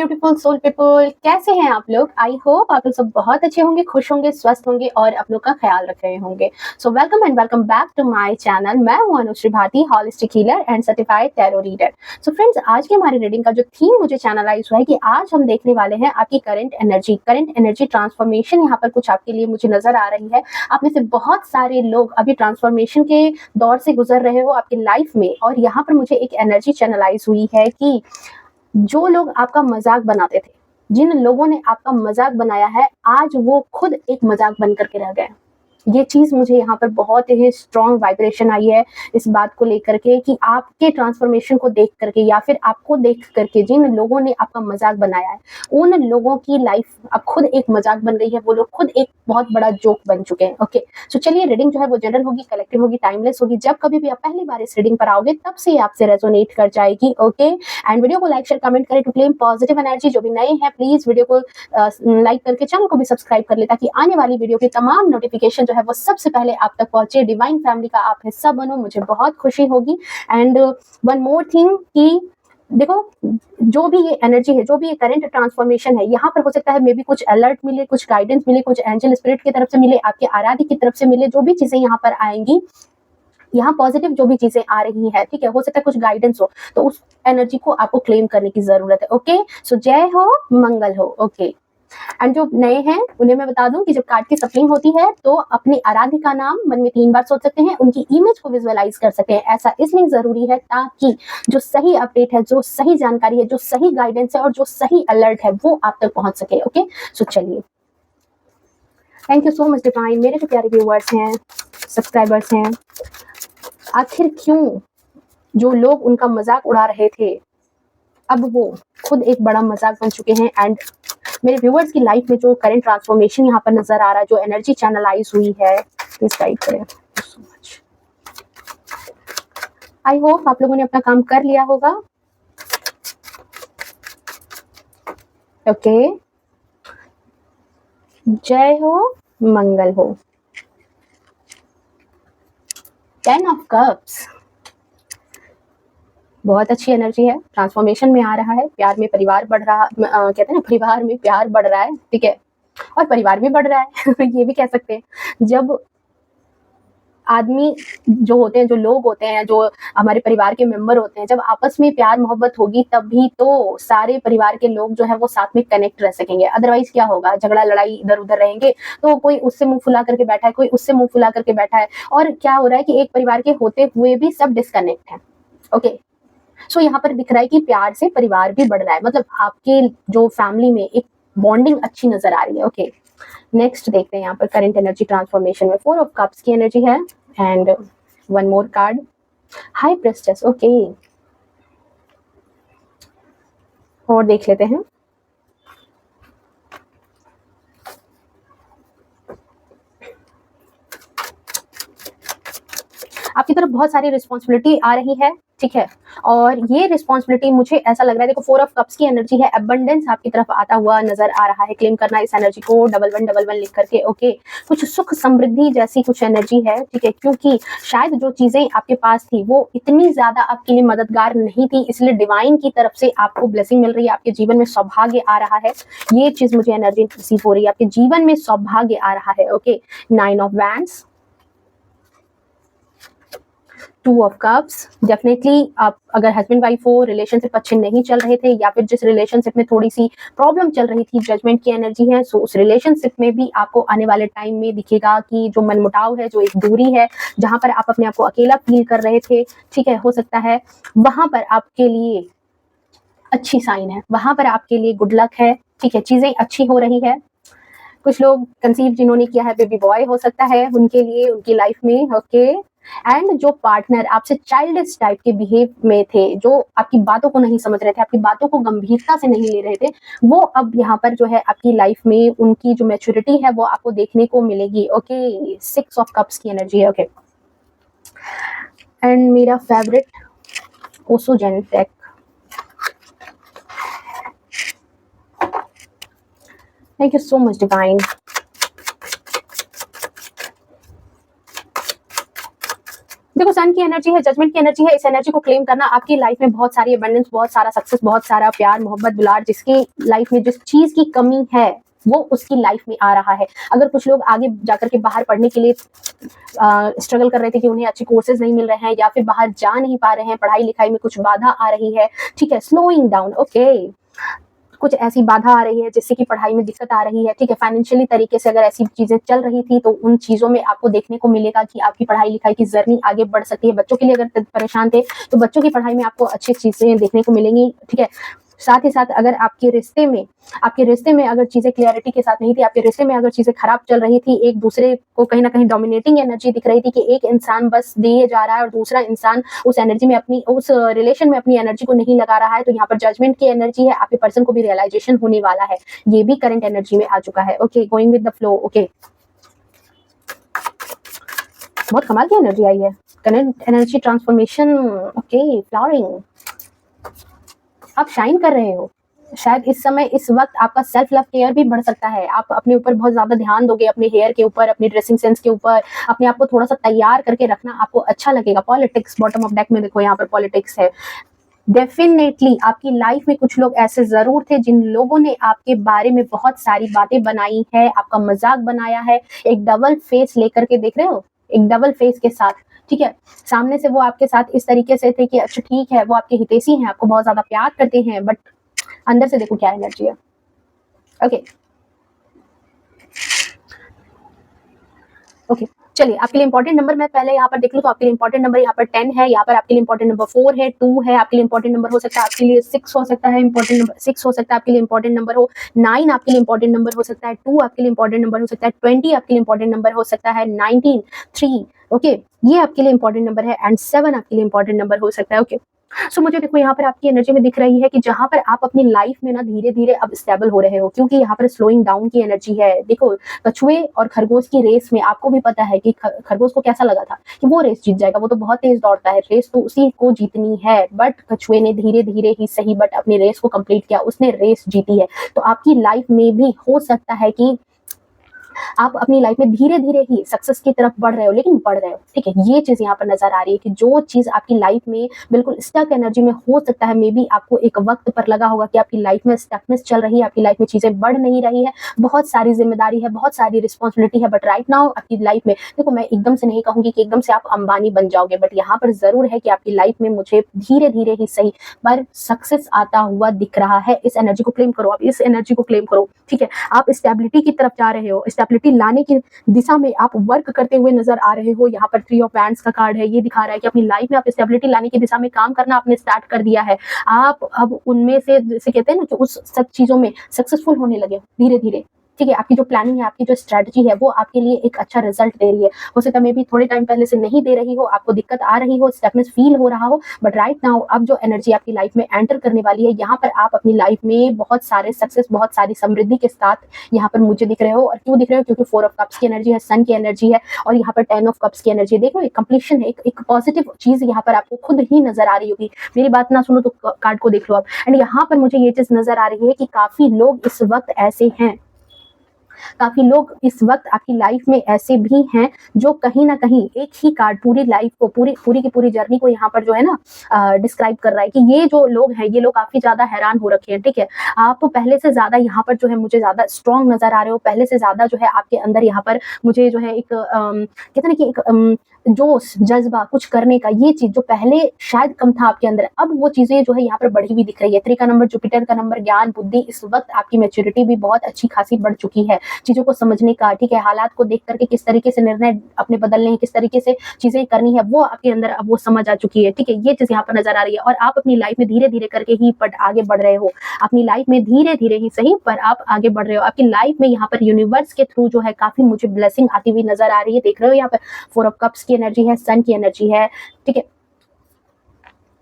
Beautiful soul people, कैसे हैं आप लोग? आई होप आप लोग सब बहुत अच्छे होंगे, खुश होंगे, स्वस्थ होंगे और अपनों का ख्याल रख रहे होंगे। So welcome and welcome back to my channel. मैं हूं Anushree Bharti, holistic healer and certified tarot reader. So friends, आज की हमारी रीडिंग का जो थीम मुझे चैनलाइज हुआ है कि आज हम देखने वाले हैं आपकी करंट एनर्जी ट्रांसफॉर्मेशन। यहाँ पर कुछ आपके लिए मुझे नजर आ रही है। आप में से बहुत सारे लोग अभी ट्रांसफॉर्मेशन के दौर से गुजर रहे हो आपकी लाइफ में, और यहाँ पर मुझे एक एनर्जी चैनलाइज हुई है कि जो लोग आपका मजाक बनाते थे, जिन लोगों ने आपका मजाक बनाया है, आज वो खुद एक मजाक बन करके रह गए। ये चीज मुझे यहाँ पर बहुत ही स्ट्रॉन्ग वाइब्रेशन आई है इस बात को लेकर के कि आपके ट्रांसफॉर्मेशन को देख करके या फिर आपको देख करके जिन लोगों ने आपका मजाक बनाया है, उन लोगों की लाइफ अब खुद एक मजाक बन गई है। वो लोग खुद एक बहुत बड़ा जोक बन चुके हैं। ओके, सो चलिए, रीडिंग जो है वो जनरल होगी, कलेक्टिव होगी, टाइमलेस होगी। जब कभी भी आप पहली बार इस रीडिंग पर आओगे तब से आपसे रेजोनेट कर जाएगी। ओके, एंड वीडियो को लाइक शेयर कमेंट करें टू क्लेम पॉजिटिव एनर्जी। जो भी नए हैं प्लीज वीडियो को लाइक करके चैनल को भी सब्सक्राइब कर ले, ताकि आने वाली वीडियो की तमाम नोटिफिकेशन जो है वो सबसे पहले आप तक पहुंचे। डिवाइन फैमिली का आप हिस्सा बनो, मुझे बहुत खुशी होगी। एंड वन मोर थिंग कि देखो, जो भी ये एनर्जी है, जो भी ये करंट ट्रांसफॉर्मेशन है, यहाँ पर हो सकता है मे बी कुछ अलर्ट मिले, कुछ गाइडेंस मिले, कुछ एंजल स्पिरिट की तरफ से मिले, आपके आराध्य की तरफ से मिले। जो भी चीजें यहाँ पर आएंगी, यहाँ पॉजिटिव जो भी चीजें आ रही है, ठीक है, हो सकता है कुछ गाइडेंस हो, तो उस एनर्जी को आपको क्लेम करने की जरूरत है। ओके, सो जय हो, मंगल हो। ओके, एंड जो नए हैं उन्हें मैं बता दूं कि जब कार्ड की सफलिंग होती है तो अपनी आराध्य का नाम मन में 3 बार सोच सकते हैं, उनकी इमेज को विजुअलाइज कर सकते हैं। ऐसा इसलिए जरूरी है ताकि जो सही अपडेट है, जो सही जानकारी है, जो सही गाइडेंस है और जो सही अलर्ट है वो आप तक पहुंच सके। ओके, सो चलिए, thank you so much divine. मेरे जो प्यारे व्यूअर्स हैं, सब्सक्राइबर्स हैं, आखिर क्यों जो लोग उनका मजाक उड़ा रहे थे, अब वो खुद एक बड़ा मजाक बन चुके हैं। एंड मेरे व्यूअर्स की लाइफ में जो करंट ट्रांसफॉर्मेशन यहाँ पर नजर आ रहा है, जो एनर्जी चैनलाइज हुई है, प्लीज गाइड करें। सो मच, आई होप आप लोगों ने अपना काम कर लिया होगा। ओके, जय हो, मंगल हो। 10 ऑफ कप्स, बहुत अच्छी एनर्जी है, ट्रांसफॉर्मेशन में आ रहा है। प्यार में परिवार बढ़ रहा, कहते हैं ना, परिवार में प्यार बढ़ रहा है, ठीक है, और परिवार भी बढ़ रहा है ये भी कह सकते हैं। जब आदमी जो होते हैं, जो लोग होते हैं, जो हमारे परिवार के मेंबर होते हैं, जब आपस में प्यार मोहब्बत होगी तभी तो सारे परिवार के लोग जो है वो साथ में कनेक्ट रह सकेंगे। अदरवाइज क्या होगा, झगड़ा लड़ाई इधर उधर रहेंगे, तो कोई उससे मुंह फुला करके बैठा है, कोई उससे मुंह फुला करके बैठा है, और क्या हो रहा है कि एक परिवार के होते हुए भी सब डिस्कनेक्ट है। ओके, सो यहाँ पर दिख रहा है कि प्यार से परिवार भी बढ़ रहा है, मतलब आपके जो फैमिली में एक बॉन्डिंग अच्छी नजर आ रही है। ओके, नेक्स्ट देखते हैं यहाँ पर करंट एनर्जी ट्रांसफॉर्मेशन में 4 ऑफ कप्स की एनर्जी है। And one more card, high प्रेस्टेस। Okay, और देख लेते हैं। आपकी तरफ बहुत सारी रिस्पॉन्सिबिलिटी आ रही है, ठीक है, और ये रिस्पॉन्सिबिलिटी मुझे ऐसा लग रहा है, देखो 4 ऑफ कप्स की एनर्जी है, अबंडेंस आपकी तरफ आता हुआ नजर आ रहा है। क्लेम करना इस एनर्जी को 1111 लिख करके। ओके, कुछ सुख समृद्धि जैसी कुछ एनर्जी है, ठीक है, क्योंकि शायद जो चीजें आपके पास थी वो इतनी ज्यादा आपके लिए मददगार नहीं थी, इसलिए डिवाइन की तरफ से आपको ब्लेसिंग मिल रही है, आपके जीवन में सौभाग्य आ रहा है। ये चीज मुझे एनर्जी रिसीव हो रही है, आपके जीवन में सौभाग्य आ रहा है। Okay, 9 of wands, 2 of cups. Definitely आप अगर हस्बैंड वाइफ हो, रिलेशनशिप अच्छे नहीं चल रहे थे, या फिर जिस रिलेशनशिप में थोड़ी सी प्रॉब्लम चल रही थी, जजमेंट की एनर्जी है, सो उस रिलेशनशिप में भी आपको आने वाले टाइम में दिखेगा कि जो मनमुटाव है, जो एक दूरी है, जहां पर आप अपने आप को अकेला फील कर रहे थे, ठीक है, हो सकता है वहां पर आपके लिए अच्छी साइन है, वहां पर आपके लिए गुड लक है, ठीक है, चीजें अच्छी हो रही है। कुछ लोग कंसीव जिन्होंने किया है, बेबी बॉय हो सकता है उनके लिए, उनकी लाइफ में। ओके, एंड जो पार्टनर आपसे चाइल्डिश टाइप के बिहेव में थे, जो आपकी बातों को नहीं समझ रहे थे, आपकी बातों को गंभीरता से नहीं ले रहे थे, वो अब यहाँ पर जो है आपकी लाइफ में उनकी जो मैच्योरिटी है वो आपको देखने को मिलेगी। ओके, 6 ऑफ कप्स की एनर्जी है। ओके, एंड मेरा फेवरेट ओसो जेनेटेक, thank you so much divine. देखो सन की एनर्जी है, जजमेंट की एनर्जी है। इस एनर्जी को क्लेम करना, आपकी लाइफ में बहुत सारी अबंडेंस, बहुत सारा सक्सेस, बहुत सारा प्यार, मोहब्बत, दुलार, जिसकी लाइफ में जिस चीज की कमी है वो उसकी लाइफ में आ रहा है। अगर कुछ लोग आगे जाकर के बाहर पढ़ने के लिए स्ट्रगल कर रहे थे कि उन्हें अच्छे कोर्सेज नहीं मिल रहे हैं या फिर बाहर जा नहीं पा रहे हैं, पढ़ाई लिखाई में कुछ बाधा आ रही है, ठीक है, स्लोइंग डाउन, ओके, कुछ ऐसी बाधा आ रही है जिससे कि पढ़ाई में दिक्कत आ रही है, ठीक है, फाइनेंशियली तरीके से अगर ऐसी चीजें चल रही थी तो उन चीजों में आपको देखने को मिलेगा कि आपकी पढ़ाई लिखाई की जर्नी आगे बढ़ सकती है। बच्चों के लिए अगर परेशान थे तो बच्चों की पढ़ाई में आपको अच्छी चीजें देखने को मिलेंगी, ठीक है। साथ ही साथ अगर आपके रिश्ते में अगर चीजें क्लियरिटी के साथ नहीं थी, आपके रिश्ते में अगर चीजें खराब चल रही थी, एक दूसरे को कहीं ना कहीं डोमिनेटिंग एनर्जी दिख रही थी कि एक इंसान बस दिए जा रहा है और दूसरा इंसान उस एनर्जी में उस रिलेशन में अपनी एनर्जी को नहीं लगा रहा है, तो यहाँ पर जजमेंट की एनर्जी है, आपके पर्सन को भी रियलाइजेशन होने वाला है। ये भी करंट एनर्जी में आ चुका है। Okay, going with the flow. Okay, बहुत कमाल की एनर्जी आई है, current energy transformation. Okay, flowering, आप शाइन कर रहे हो। शायद इस समय इस वक्त आपका सेल्फ लव केयर भी बढ़ सकता है। आप अपने ऊपर बहुत ज्यादा ध्यान दोगे, अपने हेयर के ऊपर, अपनी ड्रेसिंग सेंस के ऊपर, अपने आप को थोड़ा सा तैयार करके रखना आपको अच्छा लगेगा। पॉलिटिक्स, बॉटम ऑफ डेक में देखो यहाँ पर पॉलिटिक्स है। डेफिनेटली आपकी लाइफ में कुछ लोग ऐसे जरूर थे जिन लोगों ने आपके बारे में बहुत सारी बातें बनाई है, आपका मजाक बनाया है, एक डबल फेस लेकर के, देख रहे हो, एक डबल फेस के साथ, ठीक है। सामने से वो आपके साथ इस तरीके से थे कि अच्छा ठीक है, वो आपके हितैषी हैं, आपको बहुत ज्यादा प्यार करते हैं, बट अंदर से देखो क्या एनर्जी है। ओके ओके, चलिए आपके लिए इंपॉर्टेंट नंबर मैं पहले यहाँ पर देख लूँ तो आपके लिए इंपॉर्टेंट नंबर यहाँ पर 10 है, यहाँ पर आपके लिए इंपॉर्टेंट नंबर 4 है, 2 है, आपके लिए इंपॉर्टेंट नंबर हो सकता है, आपके लिए 6 हो सकता है, इंपॉर्टेंट नंबर 6 हो सकता है, आपके लिए इंपॉर्टेंट नंबर हो 9, आपके लिए इंपॉर्टेंट नंबर हो सकता है 2, आपके लिए इंपॉर्टेंट नंबर हो सकता है 20, आपके लिए इंपॉर्टेंट नंबर हो सकता है 19, 3, ओके, ये आपके लिए इंपॉर्टेंट नंबर है, एंड 7 आपके लिए इंपॉर्टेंट नंबर हो सकता है। ओके, सो मुझे देखो यहाँ पर आपकी एनर्जी में दिख रही है कि जहां पर आप अपनी लाइफ में ना धीरे धीरे अब स्टेबल हो रहे हो, क्योंकि यहाँ पर स्लोइंग डाउन की एनर्जी है। देखो, कछुए और खरगोश की रेस में आपको भी पता है कि खरगोश को कैसा लगा था कि वो रेस जीत जाएगा, वो तो बहुत तेज दौड़ता है, रेस तो उसी को जीतनी है, बट कछुए ने धीरे धीरे ही सही बट अपनी रेस को कंप्लीट किया, उसने रेस जीती है। तो आपकी लाइफ में भी हो सकता है कि आप अपनी लाइफ में धीरे धीरे ही सक्सेस की तरफ बढ़ रहे हो, लेकिन बढ़ रहे हो, ठीक है। ये चीज यहाँ पर नजर आ रही है कि जो चीज आपकी लाइफ में बिल्कुल स्टक एनर्जी में हो सकता है, मे बी आपको एक वक्त पर लगा होगा कि आपकी लाइफ में स्टकनेस चल रही है, आपकी लाइफ में चीजें बढ़ नहीं रही है, बहुत सारी जिम्मेदारी है, बहुत सारी रिस्पॉन्सिबिलिटी है, बट राइट नाउ आपकी लाइफ में देखो, मैं एकदम से नहीं कहूंगी कि एकदम से आप अंबानी बन जाओगे, बट यहाँ पर जरूर है कि आपकी लाइफ में मुझे धीरे धीरे ही सही पर सक्सेस आता हुआ दिख रहा है। इस एनर्जी को क्लेम करो, आप इस एनर्जी को क्लेम करो, ठीक है। आप स्टेबिलिटी की तरफ जा रहे हो, स्टेबिलिटी लाने की दिशा में आप वर्क करते हुए नजर आ रहे हो। यहाँ पर 3 ऑफ वैंड्स का कार्ड है, ये दिखा रहा है कि अपनी लाइफ में आप स्टेबिलिटी लाने की दिशा में काम करना आपने स्टार्ट कर दिया है। आप अब उनमें से, जैसे कहते हैं ना, कि उस सब चीजों में सक्सेसफुल होने लगे धीरे धीरे, ठीक है। आपकी जो प्लानिंग है, आपकी जो स्ट्रेटजी है, वो आपके लिए एक अच्छा रिजल्ट दे रही है। हो सकता है मे बी थोड़े टाइम पहले से नहीं दे रही हो, आपको दिक्कत आ रही हो, स्टकनेस फील हो रहा हो, बट राइट नाउ अब जो एनर्जी आपकी लाइफ में एंटर करने वाली है, यहाँ पर आप अपनी लाइफ में बहुत सारे सक्सेस, बहुत सारी समृद्धि के साथ यहाँ पर मुझे दिख रहे हो। और क्यों दिख रहे हो? क्योंकि 4 ऑफ कप्स की एनर्जी है, सन की एनर्जी है, और यहाँ पर 10 ऑफ कप्स की एनर्जी है। देखो, एक कंप्लीशन है, एक पॉजिटिव चीज यहाँ पर आपको खुद ही नजर आ रही होगी। मेरी बात ना सुनो तो कार्ड को देख लो आप। एंड यहाँ पर मुझे ये चीज नजर आ रही है कि काफी लोग इस वक्त ऐसे हैं, काफी लोग इस वक्त आपकी लाइफ में ऐसे भी हैं जो कहीं ना कहीं एक ही कार्ड पूरी लाइफ को, पूरी की पूरी जर्नी को यहाँ पर जो है ना डिस्क्राइब कर रहा है कि ये जो लोग हैं, ये लोग काफी ज्यादा हैरान हो रखे हैं, ठीक है। आप पहले से ज्यादा यहाँ पर जो है मुझे ज्यादा स्ट्रॉन्ग नजर आ रहे हो, पहले से ज्यादा जो है आपके अंदर यहाँ पर मुझे जो है एक कहते ना कि एक जोश, जज्बा कुछ करने का, ये चीज जो पहले शायद कम था आपके अंदर, अब वो चीजें जो है यहाँ पर बढ़ी हुई दिख रही है। 3 का नंबर, जुपिटर का नंबर, ज्ञान, बुद्धि, इस वक्त आपकी मैच्योरिटी भी बहुत अच्छी खासी बढ़ चुकी है चीजों को समझने का, ठीक है। हालात को देख करके किस तरीके से निर्णय अपने बदलने हैं, किस तरीके से चीजें करनी है, वो आपके अंदर अब वो समझ आ चुकी है, ठीक है। ये चीज यहाँ पर नजर आ रही है, और आप अपनी लाइफ में धीरे धीरे करके ही बट आगे बढ़ रहे हो, अपनी लाइफ में धीरे धीरे ही सही पर आप आगे बढ़ रहे हो। आपकी लाइफ में यहाँ पर यूनिवर्स के थ्रू जो है काफी मुझे ब्लेसिंग आती हुई नजर आ रही है। देख रहे हो यहाँ पर 4 ऑफ कप्स की एनर्जी है, सन की एनर्जी है, ठीक है।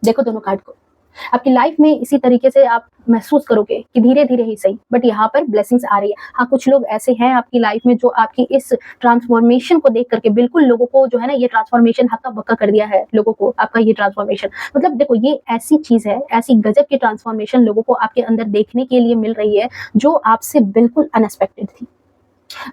देखो दोनों कार्ड को, आपकी लाइफ में इसी तरीके से आप महसूस करोगे कि धीरे धीरे ही सही बट यहाँ पर ब्लेसिंग्स आ रही है। हाँ, कुछ लोग ऐसे हैं आपकी लाइफ में जो आपकी इस ट्रांसफॉर्मेशन को देख करके बिल्कुल लोगों को जो है ना, ये ट्रांसफॉर्मेशन हक्का बक्का कर दिया है लोगों को। आपका ये ट्रांसफॉर्मेशन मतलब देखो, ये ऐसी चीज है, ऐसी गजब की ट्रांसफॉर्मेशन लोगों को आपके अंदर देखने के लिए मिल रही है जो आपसे बिल्कुल अनएक्सपेक्टेड थी,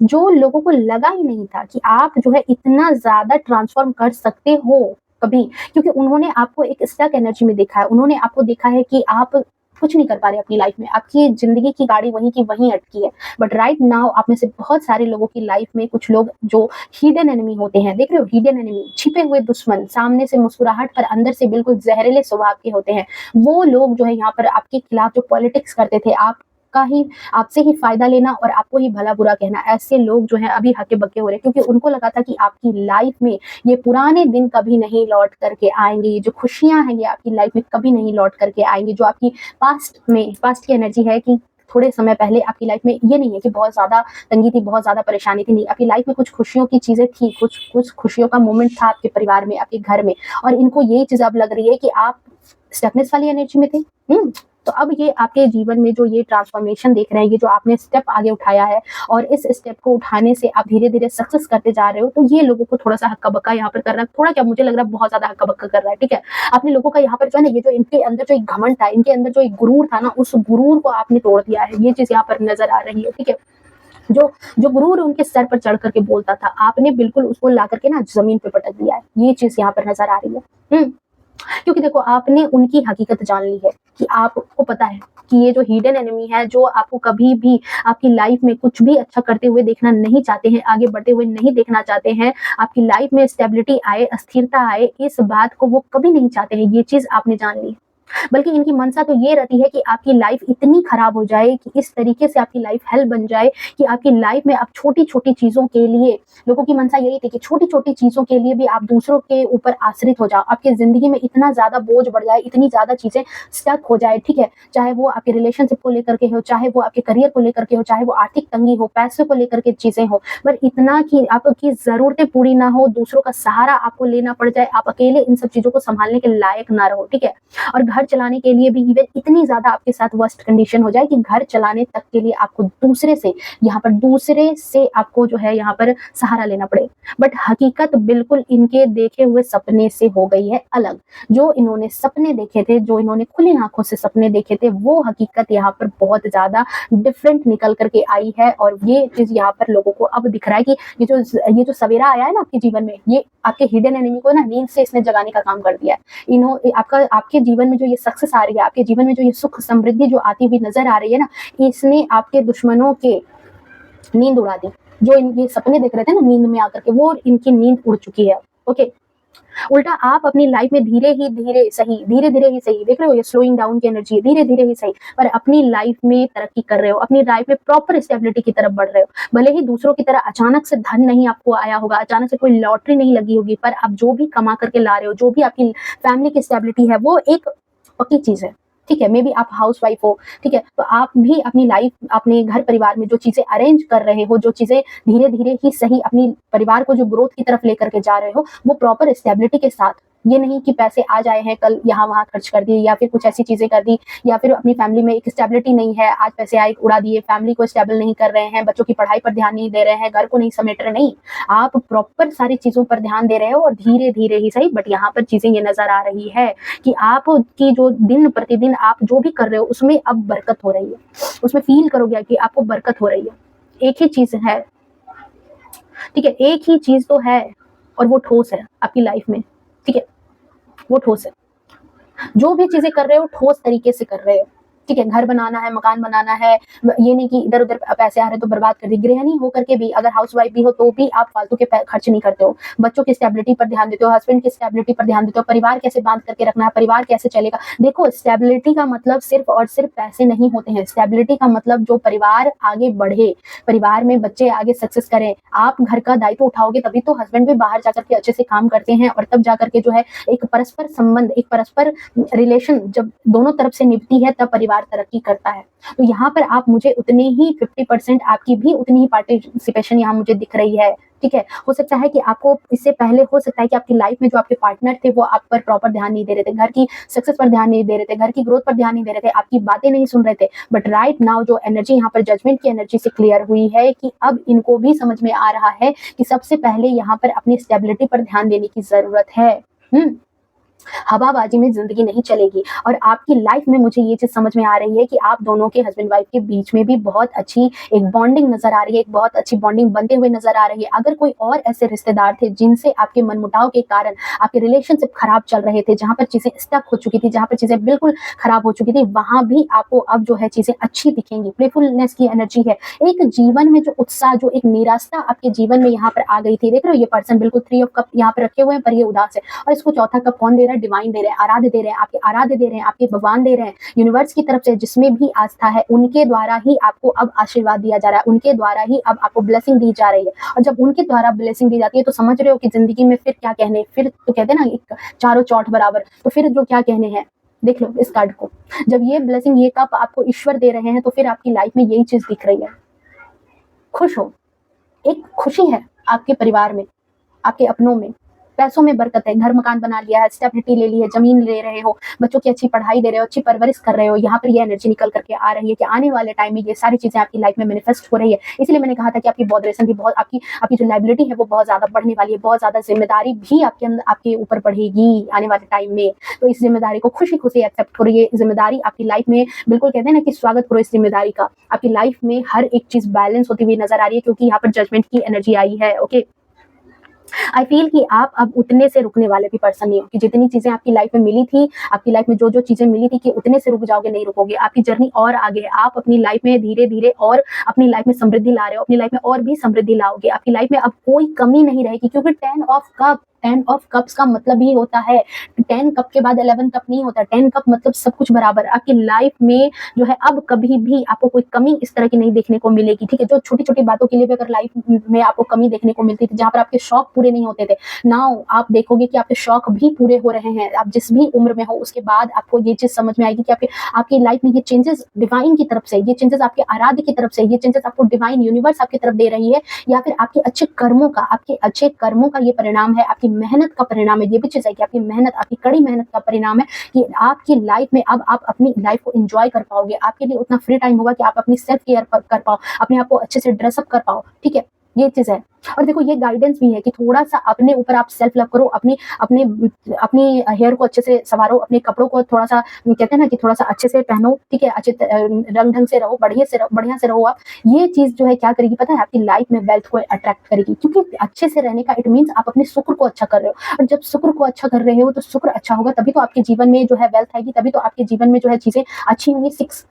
जो लोगों को लगा ही नहीं था कि आप जो है इतना ज्यादा ट्रांसफॉर्म कर सकते हो। कभी, क्योंकि उन्होंने आपको एक स्टक एनर्जी में देखा है, उन्होंने आपको देखा है कि आप कुछ नहीं कर पा रहे अपनी लाइफ में, आपकी ज़िंदगी की गाड़ी वहीं की वहीं अटकी है। बट राइट नाउ आप में से बहुत सारे लोगों की लाइफ में कुछ लोग जो हिडन एनिमी होते हैं, देख रहे हो, हिडन एनिमी, छिपे हुए दुश्मन, सामने से मुस्कुराहट पर अंदर से बिल्कुल ज़हरीले स्वभाव के होते हैं। वो लोग जो है यहाँ पर आपके खिलाफ जो पॉलिटिक्स करते थे, आपका ही आपसे ही फ़ायदा लेना और आपको ही भला-बुरा कहना, ऐसे लोग जो हैं अभी हक्के-बक्के हो रहे हैं, क्योंकि उनको लगा था कि आपकी लाइफ में ये पुराने दिन कभी नहीं लौट करके आएँगे, ये जो खुशियाँ हैं ये आपकी लाइफ में कभी नहीं लौट करके आएँगी। जो आपकी पास्ट की एनर्जी है कि थोड़े समय पहले आपकी लाइफ में ये नहीं है कि बहुत ज़्यादा तंगी थी, बहुत ज़्यादा परेशानी थी, नहीं, आपकी लाइफ में कुछ खुशियों की चीज़ें थी, कुछ खुशियों का मोमेंट था आपके परिवार में, आपके घर में, और इनको ये चीज़ अब लग रही है कि आप स्टकनेस वाली एनर्जी में थे। तो अब ये आपके जीवन में जो ये ट्रांसफॉर्मेशन देख रहे हैं, ये जो आपने स्टेप आगे उठाया है और इस स्टेप को उठाने से आप धीरे-धीरे सक्सेस करते जा रहे हो, तो ये लोगों को थोड़ा-सा हक्का-बक्का यहाँ पर कर रहा है। थोड़ा क्या, मुझे लग रहा है बहुत ज़्यादा हक्का-बक्का कर रहा है, ठीक है? आपने लोगों का यहाँ पर जो है ना, ये जो इनके अंदर जो एक घमंड था, इनके अंदर जो एक गुरूर था ना, उस गुरूर को आपने तोड़ दिया है। ये चीज़ यहाँ पर नज़र आ रही है, ठीक है? जो जो गुरूर उनके सर पर चढ़ करके बोलता था, आपने बिल्कुल उसको ला करके ना ज़मीन पे पटक दिया है। ये चीज़ यहाँ पर नज़र आ रही है। क्योंकि देखो, आपने उनकी हकीकत जान ली है कि आपको पता है कि ये जो हिडन एनिमी है, जो आपको कभी भी आपकी लाइफ में कुछ भी अच्छा करते हुए देखना नहीं चाहते हैं, आगे बढ़ते हुए नहीं देखना चाहते हैं, आपकी लाइफ में स्टेबिलिटी आए, स्थिरता आए, इस बात को वो कभी नहीं चाहते हैं। ये चीज़ आपने जान ली। बल्कि इनकी मंशा तो ये रहती है कि आपकी लाइफ इतनी खराब हो जाए, कि इस तरीके से आपकी लाइफ हेल बन जाए कि आपकी लाइफ में आप छोटी-छोटी चीज़ों के लिए, लोगों की मंशा यही थी कि छोटी-छोटी चीज़ों के लिए भी आप दूसरों के ऊपर आश्रित हो जाओ। आपकी ज़िंदगी में इतना ज़्यादा बोझ बढ़ जाए, इतनी ज़्यादा चीज़ें स्टक हो जाए, ठीक है? चाहे वो आपके रिलेशनशिप को लेकर के हो, चाहे वो आपके करियर को लेकर के हो, चाहे वो आर्थिक तंगी हो, पैसे को लेकर के चीज़ें हो, पर इतना कि आपकी ज़रूरतें पूरी ना हो, दूसरों का सहारा आपको लेना पड़ जाए, आप अकेले इन सब चीज़ों को सँभालने के लायक ना रहो, ठीक है? और घर चलाने के लिए भी इवन इतनी ज़्यादा आपके साथ वर्स्ट कंडीशन हो जाए कि घर चलाने तक के लिए आपको दूसरे से आपको जो है यहाँ पर सहारा लेना पड़े। बट हकीकत बिल्कुल इनके देखे हुए सपने से हो गई है अलग। जो इन्होंने सपने देखे थे, जो इन्होंने खुली आँखों से सपने देखे थे, वो हकीकत यहाँ पर बहुत ज़्यादा डिफरेंट निकल कर के आई है, और ये चीज़ यहाँ पर लोगों को अब दिख रहा है कि ये जो सवेरा आया है ना आपके जीवन में, ये आपके हिडन एनिमी को ना नींद से इसने जगाने का काम कर दिया है। आपके जीवन में जो ये सक्सेस आ रही है, आपके जीवन में जो ये सुख समृद्धि जो आती हुई नजर आ रही है ना, इसने आपके दुश्मनों के नींद उड़ा दी। जो ये सपने देख रहे थे ना नींद में आकर के, वो इनकी नींद उड़ चुकी है। ओके, उल्टा आप अपनी लाइफ में धीरे धीरे ही सही, देख रहे हो, ये स्लोइंग डाउन की एनर्जी है, धीरे धीरे ही सही, पर अपनी लाइफ में तरक्की कर रहे हो, अपनी लाइफ में प्रॉपर स्टेबिलिटी की तरफ बढ़ रहे हो। भले ही दूसरों की तरह अचानक से धन नहीं आपको आया होगा, अचानक से कोई लॉटरी नहीं लगी होगी, पर आप जो भी कमा करके ला रहे हो, जो भी आपकी फैमिली की स्टेबिलिटी है, वो एक पक्की चीज है, ठीक है? मे बी आप हाउसवाइफ हो, ठीक है? तो आप भी अपनी लाइफ, अपने घर परिवार में जो चीजें अरेंज कर रहे हो, जो चीजें धीरे धीरे ही सही अपनी परिवार को जो ग्रोथ की तरफ लेकर के जा रहे हो, वो प्रॉपर स्टेबिलिटी के साथ, ये नहीं कि पैसे आ जाए हैं, कल यहाँ वहाँ खर्च कर दिए, या फिर कुछ ऐसी चीजें कर दी, या फिर अपनी फैमिली में एक स्टेबिलिटी नहीं है, आज पैसे आए उड़ा दिए, फैमिली को स्टेबल नहीं कर रहे हैं, बच्चों की पढ़ाई पर ध्यान नहीं दे रहे हैं, घर को नहीं समेट रहे, नहीं, आप प्रॉपर सारी चीजों पर ध्यान दे रहे हो, और धीरे धीरे ही सही, बट यहाँ पर चीजें ये नजर आ रही है कि आपकी जो दिन प्रतिदिन आप जो भी कर रहे हो, उसमें अब बरकत हो रही है, उसमें फील करोगे कि आपको बरकत हो रही है। एक ही चीज है, ठीक है, एक ही चीज तो है, और वो ठोस है आपकी लाइफ में, ठीक है, वो ठोस है। जो भी चीजें कर रहे हो ठोस तरीके से कर रहे हो, ठीक है? घर बनाना है, मकान बनाना है, ये नहीं कि इधर-उधर पैसे आ रहे तो बर्बाद कर दिए। गृहिणी होकर के भी, अगर हाउसवाइफ भी हो तो भी आप फालतू के खर्च नहीं करते हो। बच्चों की स्टेबिलिटी पर ध्यान देते हो, हस्बैंड की स्टेबिलिटी पर ध्यान देते हो, परिवार कैसे बांध करके रखना है, परिवार कैसे चलेगा। देखो, स्टेबिलिटी का मतलब सिर्फ और सिर्फ पैसे नहीं होते हैं। स्टेबिलिटी का मतलब जो परिवार आगे बढ़े, परिवार में बच्चे आगे सक्सेस करें, आप घर का दायित्व उठाओगे, तभी तो हस्बैंड भी बाहर जाकर के अच्छे से काम करते हैं, और तब जाकर के जो है एक परस्पर संबंध, एक परस्पर रिलेशन जब दोनों तरफ से निभती है, तब परिवार तरक्की करता है। तो यहाँ पर आप मुझे उतने ही 50% आपकी भी उतनी ही पार्टिसिपेशन यहाँ मुझे दिख रही है, ठीक है? हो सकता है कि आपको इससे पहले हो सकता है कि आपकी लाइफ में जो आपके पार्टनर थे वो आप पर प्रॉपर ध्यान नहीं दे रहे थे, घर की सक्सेस पर ध्यान नहीं दे रहे थे, घर की ग्रोथ पर ध्यान नहीं दे रहे थे, आपकी बातें नहीं सुन रहे थे। बट राइट नाउ जो एनर्जी यहाँ पर जजमेंट की एनर्जी से क्लियर हुई है कि अब इनको भी समझ में आ रहा है कि सबसे पहले यहाँ पर अपनी स्टेबिलिटी पर ध्यान देने की जरूरत है। हवाबाजी में ज़िंदगी नहीं चलेगी। और आपकी लाइफ में मुझे ये चीज़ समझ में आ रही है कि आप दोनों के हस्बैंड वाइफ के बीच में भी बहुत अच्छी एक बॉन्डिंग नज़र आ रही है, एक बहुत अच्छी बॉन्डिंग बनते हुए नज़र आ रही है। अगर कोई और ऐसे रिश्तेदार थे जिनसे आपके मनमुटाव के कारण आपके रिलेशनशिप खराब चल रहे थे, जहाँ पर चीज़ें स्टक हो चुकी थी, जहाँ पर चीज़ें बिल्कुल खराब हो चुकी थी, वहाँ भी आपको अब जो है चीज़ें अच्छी दिखेंगी। प्लेफुलनेस की एनर्जी है। एक जीवन में जो उत्साह, जो एक निराशा आपके जीवन में यहाँ पर आ गई थी, देख रहे हो ये पर्सन बिल्कुल 3 ऑफ कप यहाँ पर रखे हुए हैं, पर ये उदास है। और इसको चौथा कप कौन दे रहा है? डिवाइन दे रहे हैं, आराध्य दे रहे हैं, आपके आराध्य दे रहे हैं, आपके भगवान दे रहे हैं, यूनिवर्स की तरफ से जिसमें भी आस्था है उनके द्वारा ही आपको अब आशीर्वाद दिया जा रहा है, उनके द्वारा ही अब आपको ब्लेसिंग दी जा रही है। और जब उनके द्वारा ब्लेसिंग दी जाती है तो समझ रहे हो कि जिंदगी में फिर क्या कहने, फिर तो कहते हैं ना एक चारों चौठ बराबर, तो फिर जो क्या कहने हैं, देख लो इस कार्ड को। जब ये ब्लेसिंग, ये कप आपको ईश्वर दे रहे हैं तो फिर आपकी लाइफ में यही चीज दिख रही है। खुश हो, एक खुशी है आपके परिवार में, आपके अपनों में, पैसों में बरकत है, घर मकान बना लिया है, स्टेबिलिटी ले ली है, जमीन ले रहे हो, बच्चों की अच्छी पढ़ाई दे रहे हो, अच्छी परवरिश कर रहे हो। यहाँ पर ये एनर्जी निकल करके आ रही है कि आने वाले टाइम में ये सारी चीजें आपकी लाइफ में मैनिफेस्ट हो रही है। इसलिए मैंने कहा था कि आपकी बॉडरेशन भी बहुत, आपकी जो लाइबिलिटी है वो बहुत ज्यादा बढ़ने वाली है, बहुत ज्यादा जिम्मेदारी भी आपके अंदर, आपके ऊपर बढ़ेगी आने वाले टाइम में। तो इस जिम्मेदारी को खुशी खुशी एक्सेप्ट करो। ये जिम्मेदारी आपकी लाइफ में बिल्कुल कहते हैं ना कि स्वागत करो इस जिम्मेदारी का। आपकी लाइफ में हर एक चीज बैलेंस होती हुई नजर आ रही है, क्योंकि यहाँ पर जजमेंट की एनर्जी आई है। ओके, आई फील कि आप अब उतने से रुकने वाले भी पर्सन नहीं हो, कि जितनी चीजें आपकी लाइफ में मिली थी, आपकी लाइफ में जो जो चीजें मिली थी, कि उतने से रुक जाओगे, नहीं रुकोगे। आपकी जर्नी और आगे है, आप अपनी लाइफ में धीरे धीरे और अपनी लाइफ में समृद्धि ला रहे हो, अपनी लाइफ में और भी समृद्धि लाओगे। आपकी लाइफ में अब कोई कमी नहीं रहेगी, क्योंकि 10 ऑफ कप्स का मतलब ही होता है, 10 कप के बाद 11 कप नहीं होता, 10 कप मतलब सब कुछ बराबर। आपकी लाइफ में जो है अब कभी भी आपको कोई कमी इस तरह की नहीं देखने को मिलेगी, ठीक है। जो छोटी छोटी बातों के लिए भी अगर लाइफ में आपको कमी देखने को मिलती थी, जहां पर आपके शौक पूरे नहीं होते थे, नाउ आप देखोगे कि आपके शौक भी पूरे हो रहे हैं। आप जिस भी उम्र में हो उसके बाद आपको ये चीज समझ में आएगी कि आपकी लाइफ में ये चेंजेस डिवाइन की तरफ से, ये चेंजेस आपके आराध्य की तरफ से, ये चेंजेस आपको डिवाइन यूनिवर्स आपकी तरफ दे रही है, या फिर आपके अच्छे कर्मों का, आपके अच्छे कर्मों का ये परिणाम है, आपकी मेहनत का परिणाम है। ये भी चीज है कि आपकी मेहनत, आपकी कड़ी मेहनत का परिणाम है कि आपकी लाइफ में अब आप अपनी लाइफ को एंजॉय कर पाओगे। आपके लिए उतना फ्री टाइम होगा कि आप अपनी सेल्फ केयर कर पाओ, अपने आप को अच्छे से ड्रेसअप कर पाओ, ठीक है। ये चीज है। और देखो ये गाइडेंस भी है कि थोड़ा सा अपने ऊपर आप सेल्फ लव करो, अपनी अपने अपनी हेयर को अच्छे से संवारो, अपने कपड़ों को थोड़ा सा कहते हैं ना कि थोड़ा सा अच्छे से पहनो, ठीक है, अच्छे रंग ढंग से रहो, बढ़िया से रहो आप। ये चीज जो है क्या करेगी पता है, आपकी लाइफ में वेल्थ को अट्रैक्ट करेगी, क्योंकि अच्छे से रहने का इट मीन्स आप अपने शुक्र को अच्छा कर रहे हो। और जब शुक्र को अच्छा कर रहे हो तो शुक्र अच्छा होगा, तभी तो आपके जीवन में जो है वेल्थ आएगी, तभी तो आपके जीवन में जो है चीजें अच्छी होंगी। 6,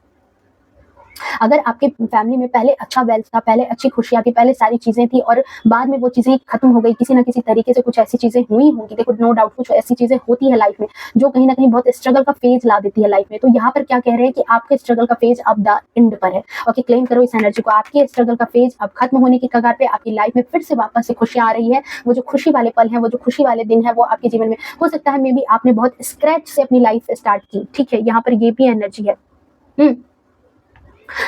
अगर आपके फैमिली में पहले अच्छा वेल्थ था, पहले अच्छी खुशियां थी, पहले सारी चीजें थी और बाद में वो चीजें खत्म हो गई, किसी ना किसी तरीके से कुछ ऐसी चीजें हुई होंगी। देखो नो डाउट कुछ ऐसी चीजें होती है लाइफ में जो कहीं ना कहीं बहुत स्ट्रगल का फेज ला देती है लाइफ में। तो यहाँ पर क्या कह रहे हैं कि आपके स्ट्रगल का फेज अब द एंड पर है। ओके, क्लेम करो इस एनर्जी को। आपके स्ट्रगल का फेज अब खत्म होने की कगार पे, आपकी लाइफ में फिर से वापस से खुशियां आ रही है। वो जो खुशी वाले पल है, वो जो खुशी वाले दिन है, वो आपके जीवन में हो सकता है मे बी आपने बहुत स्क्रैच से अपनी लाइफ स्टार्ट की, ठीक है। यहाँ पर ये भी एनर्जी है।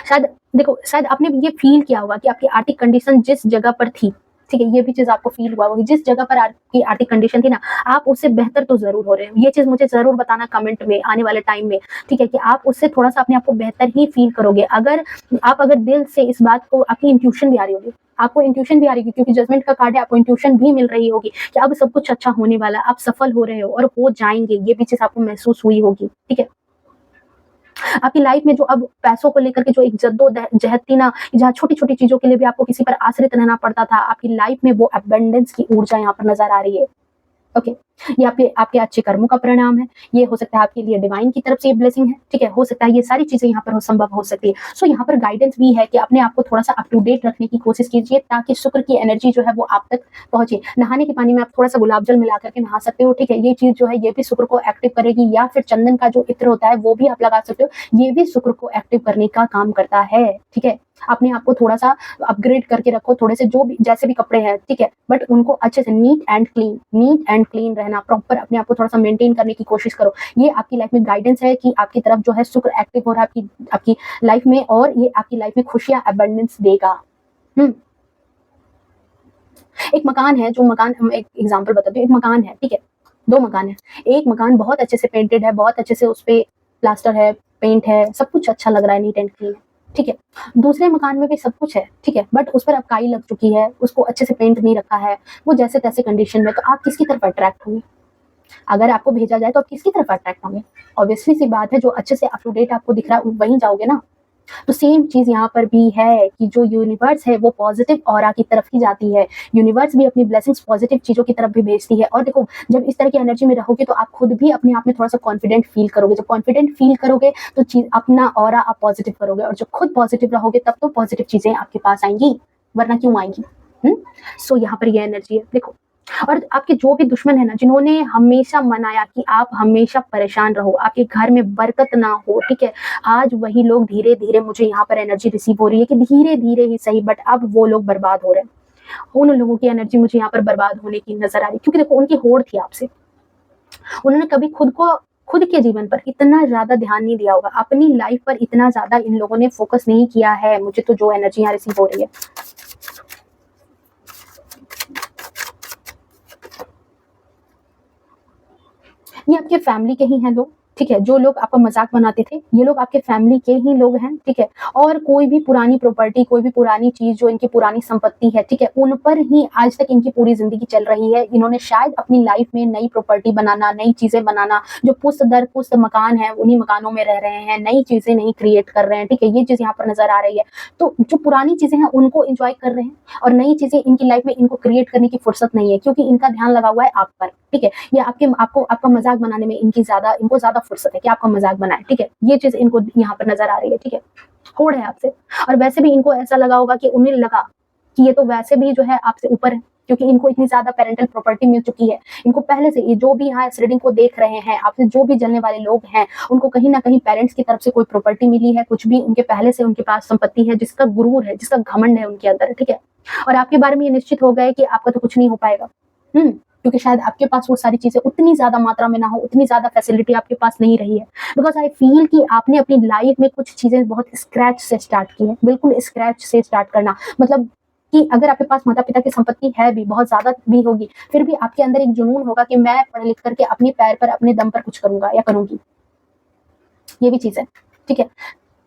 शायद देखो, शायद आपने ये फील किया होगा कि आपकी आर्थिक कंडीशन जिस जगह पर थी, ठीक है, ये भी चीज आपको फील हुआ होगा, जिस जगह पर आपकी आर्थिक कंडीशन थी ना, आप उससे बेहतर तो जरूर हो रहे हो। ये चीज मुझे जरूर बताना कमेंट में आने वाले टाइम में, ठीक है, कि आप उससे थोड़ा सा अपने आप को बेहतर ही फील करोगे। अगर दिल से इस बात को, आपकी इंट्यूशन भी आ रही होगी, आपको इंट्यूशन भी आ रही होगी, क्योंकि जजमेंट का कार्ड है, आपको इंट्यूशन भी मिल रही होगी कि अब सब कुछ अच्छा होने वाला, आप सफल हो रहे हो और हो जाएंगे। ये भी चीज आपको महसूस हुई होगी, ठीक है। आपकी लाइफ में जो अब पैसों को लेकर के जो एक जद्दोजहद थी ना, जहाँ छोटी छोटी चीजों के लिए भी आपको किसी पर आश्रित रहना पड़ता था, आपकी लाइफ में वो अबंडेंस की ऊर्जा यहाँ पर नजर आ रही है। ओके, ये आपके अच्छे कर्मों का परिणाम है। ये हो सकता है आपके लिए डिवाइन की तरफ से ये ब्लेसिंग है, ठीक है। हो सकता है ये सारी चीजें यहाँ पर संभव हो सकती है। सो यहाँ पर गाइडेंस भी है कि अपने आप को थोड़ा सा अप टू डेट रखने की कोशिश कीजिए, ताकि शुक्र की एनर्जी जो है वो आप तक पहुंचे। नहाने के पानी में आप थोड़ा सा गुलाब जल मिला करके नहा सकते हो, ठीक है। ये चीज जो है ये भी शुक्र को एक्टिव करेगी, या फिर चंदन का जो इत्र होता है वो भी आप लगा सकते हो, ये भी शुक्र को एक्टिव करने का काम करता है, ठीक है। अपने आप को थोड़ा सा अपग्रेड करके रखो, थोड़े से जो भी जैसे भी कपड़े हैं, ठीक है, बट उनको अच्छे से नीट एंड क्लीन रहना, प्रॉपर अपने आप को थोड़ा सा मेंटेन करने की कोशिश करो। ये आपकी लाइफ में गाइडेंस है कि आपकी तरफ जो है शुक्र एक्टिव हो रहा है आपकी लाइफ में, और ये आपकी लाइफ में खुशियां अबंडेंस देगा। एक मकान है, जो मकान, हम एक एग्जाम्पल बताते हैं। एक मकान है, ठीक है, 2 मकान है। एक मकान बहुत अच्छे से पेंटेड है, बहुत अच्छे से उस पे प्लास्टर है, पेंट है, सब कुछ अच्छा लग रहा है, नीट एंड क्लीन, ठीक है। दूसरे मकान में भी सब कुछ है, ठीक है, बट उस पर अब काई लग चुकी है, उसको अच्छे से पेंट नहीं रखा है, वो जैसे तैसे कंडीशन में। तो आप किसकी तरफ अट्रैक्ट होंगे? अगर आपको भेजा जाए तो आप किसकी तरफ अट्रैक्ट होंगे? ऑब्वियसली सी बात है, जो अच्छे से अप टू डेट आपको दिख रहा है वहीं जाओगे ना। तो सेम चीज यहाँ पर भी है कि जो यूनिवर्स है वो पॉजिटिव ऑरा की तरफ ही जाती है। यूनिवर्स भी अपनी ब्लेसिंग्स पॉजिटिव चीजों की तरफ भी भेजती है। और देखो, जब इस तरह की एनर्जी में रहोगे तो आप खुद भी अपने आप में थोड़ा सा कॉन्फिडेंट फील करोगे। जब कॉन्फिडेंट फील करोगे तो चीज अपना ऑरा आप पॉजिटिव करोगे, और जब खुद पॉजिटिव रहोगे तब तो पॉजिटिव चीजें आपके पास आएंगी, वरना क्यों आएंगी? सो यहाँ पर ये एनर्जी है, देखो। और आपके जो भी दुश्मन है ना, जिन्होंने हमेशा मनाया कि आप हमेशा परेशान रहो, आपके घर में बरकत ना हो, ठीक है, आज वही लोग धीरे धीरे, मुझे यहाँ पर एनर्जी रिसीव हो रही है कि धीरे धीरे ही सही, बट अब वो लोग बर्बाद हो रहे हैं। उन लोगों की एनर्जी मुझे यहाँ पर बर्बाद होने की नजर आ रही है, क्योंकि देखो उनकी होड़ थी आपसे। उन्होंने कभी खुद के जीवन पर इतना ज्यादा ध्यान नहीं दिया होगा, अपनी लाइफ पर इतना ज्यादा इन लोगों ने फोकस नहीं किया है। मुझे तो जो एनर्जी यहाँ रिसीव हो रही है, ये आपके फैमिली के ही हैं लोग, ठीक है, जो लोग आपका मजाक बनाते थे, ये लोग आपके फैमिली के ही लोग हैं, ठीक है। और कोई भी पुरानी प्रॉपर्टी, कोई भी पुरानी चीज, जो इनकी पुरानी संपत्ति है, ठीक है, उन पर ही आज तक इनकी पूरी जिंदगी चल रही है। इन्होंने शायद अपनी लाइफ में नई प्रॉपर्टी बनाना, नई चीजें बनाना, जो पुश्त दर पुश्त मकान है उन्हीं मकानों में रह रहे हैं, नई चीजें नहीं क्रिएट कर रहे हैं, ठीक है, ये चीज यहाँ पर नजर आ रही है। तो जो पुरानी चीजें हैं उनको एंजॉय कर रहे हैं, और नई चीजें इनकी लाइफ में इनको क्रिएट करने की फुर्सत नहीं है, क्योंकि इनका ध्यान लगा हुआ है आप पर, ठीक है। या आपका मजाक बनाने में इनको ज्यादा फुर्सत है कि आपका मजाक बनाए, ठीक है। ये चीज इनको यहाँ पर नजर आ रही है, ठीक है, होड़ है आपसे। और वैसे भी इनको ऐसा लगा होगा कि उन्हें लगा कि ये तो वैसे भी जो है आपसे ऊपर है, क्योंकि इनको इतनी ज्यादा पेरेंटल प्रॉपर्टी मिल चुकी है। इनको पहले से, ये जो भी यहाँ इस रीडिंग को देख रहे हैं, आपसे जो भी जलने वाले लोग हैं, उनको कहीं ना कहीं पेरेंट्स की तरफ से कोई प्रॉपर्टी मिली है, कुछ भी उनके पहले से उनके पास संपत्ति है, जिसका गुरूर है, जिसका घमंड है उनके अंदर, ठीक है। और आपके बारे में ये निश्चित हो गए कि आपका तो कुछ नहीं हो पाएगा, क्योंकि शायद आपके पास वो सारी चीजें उतनी ज्यादा मात्रा में ना हो, उतनी ज्यादा फैसिलिटी आपके पास नहीं रही है। बिकॉज आई फील कि आपने अपनी लाइफ में कुछ चीजें बहुत स्क्रैच से स्टार्ट की है, बिल्कुल स्क्रैच से स्टार्ट करना, मतलब कि अगर आपके पास माता पिता की संपत्ति है भी, बहुत ज्यादा भी होगी, फिर भी आपके अंदर एक जुनून होगा कि मैं पढ़ लिख करके अपने पैर पर, अपने दम पर कुछ करूंगा या करूंगी। ये भी चीज है, ठीक है।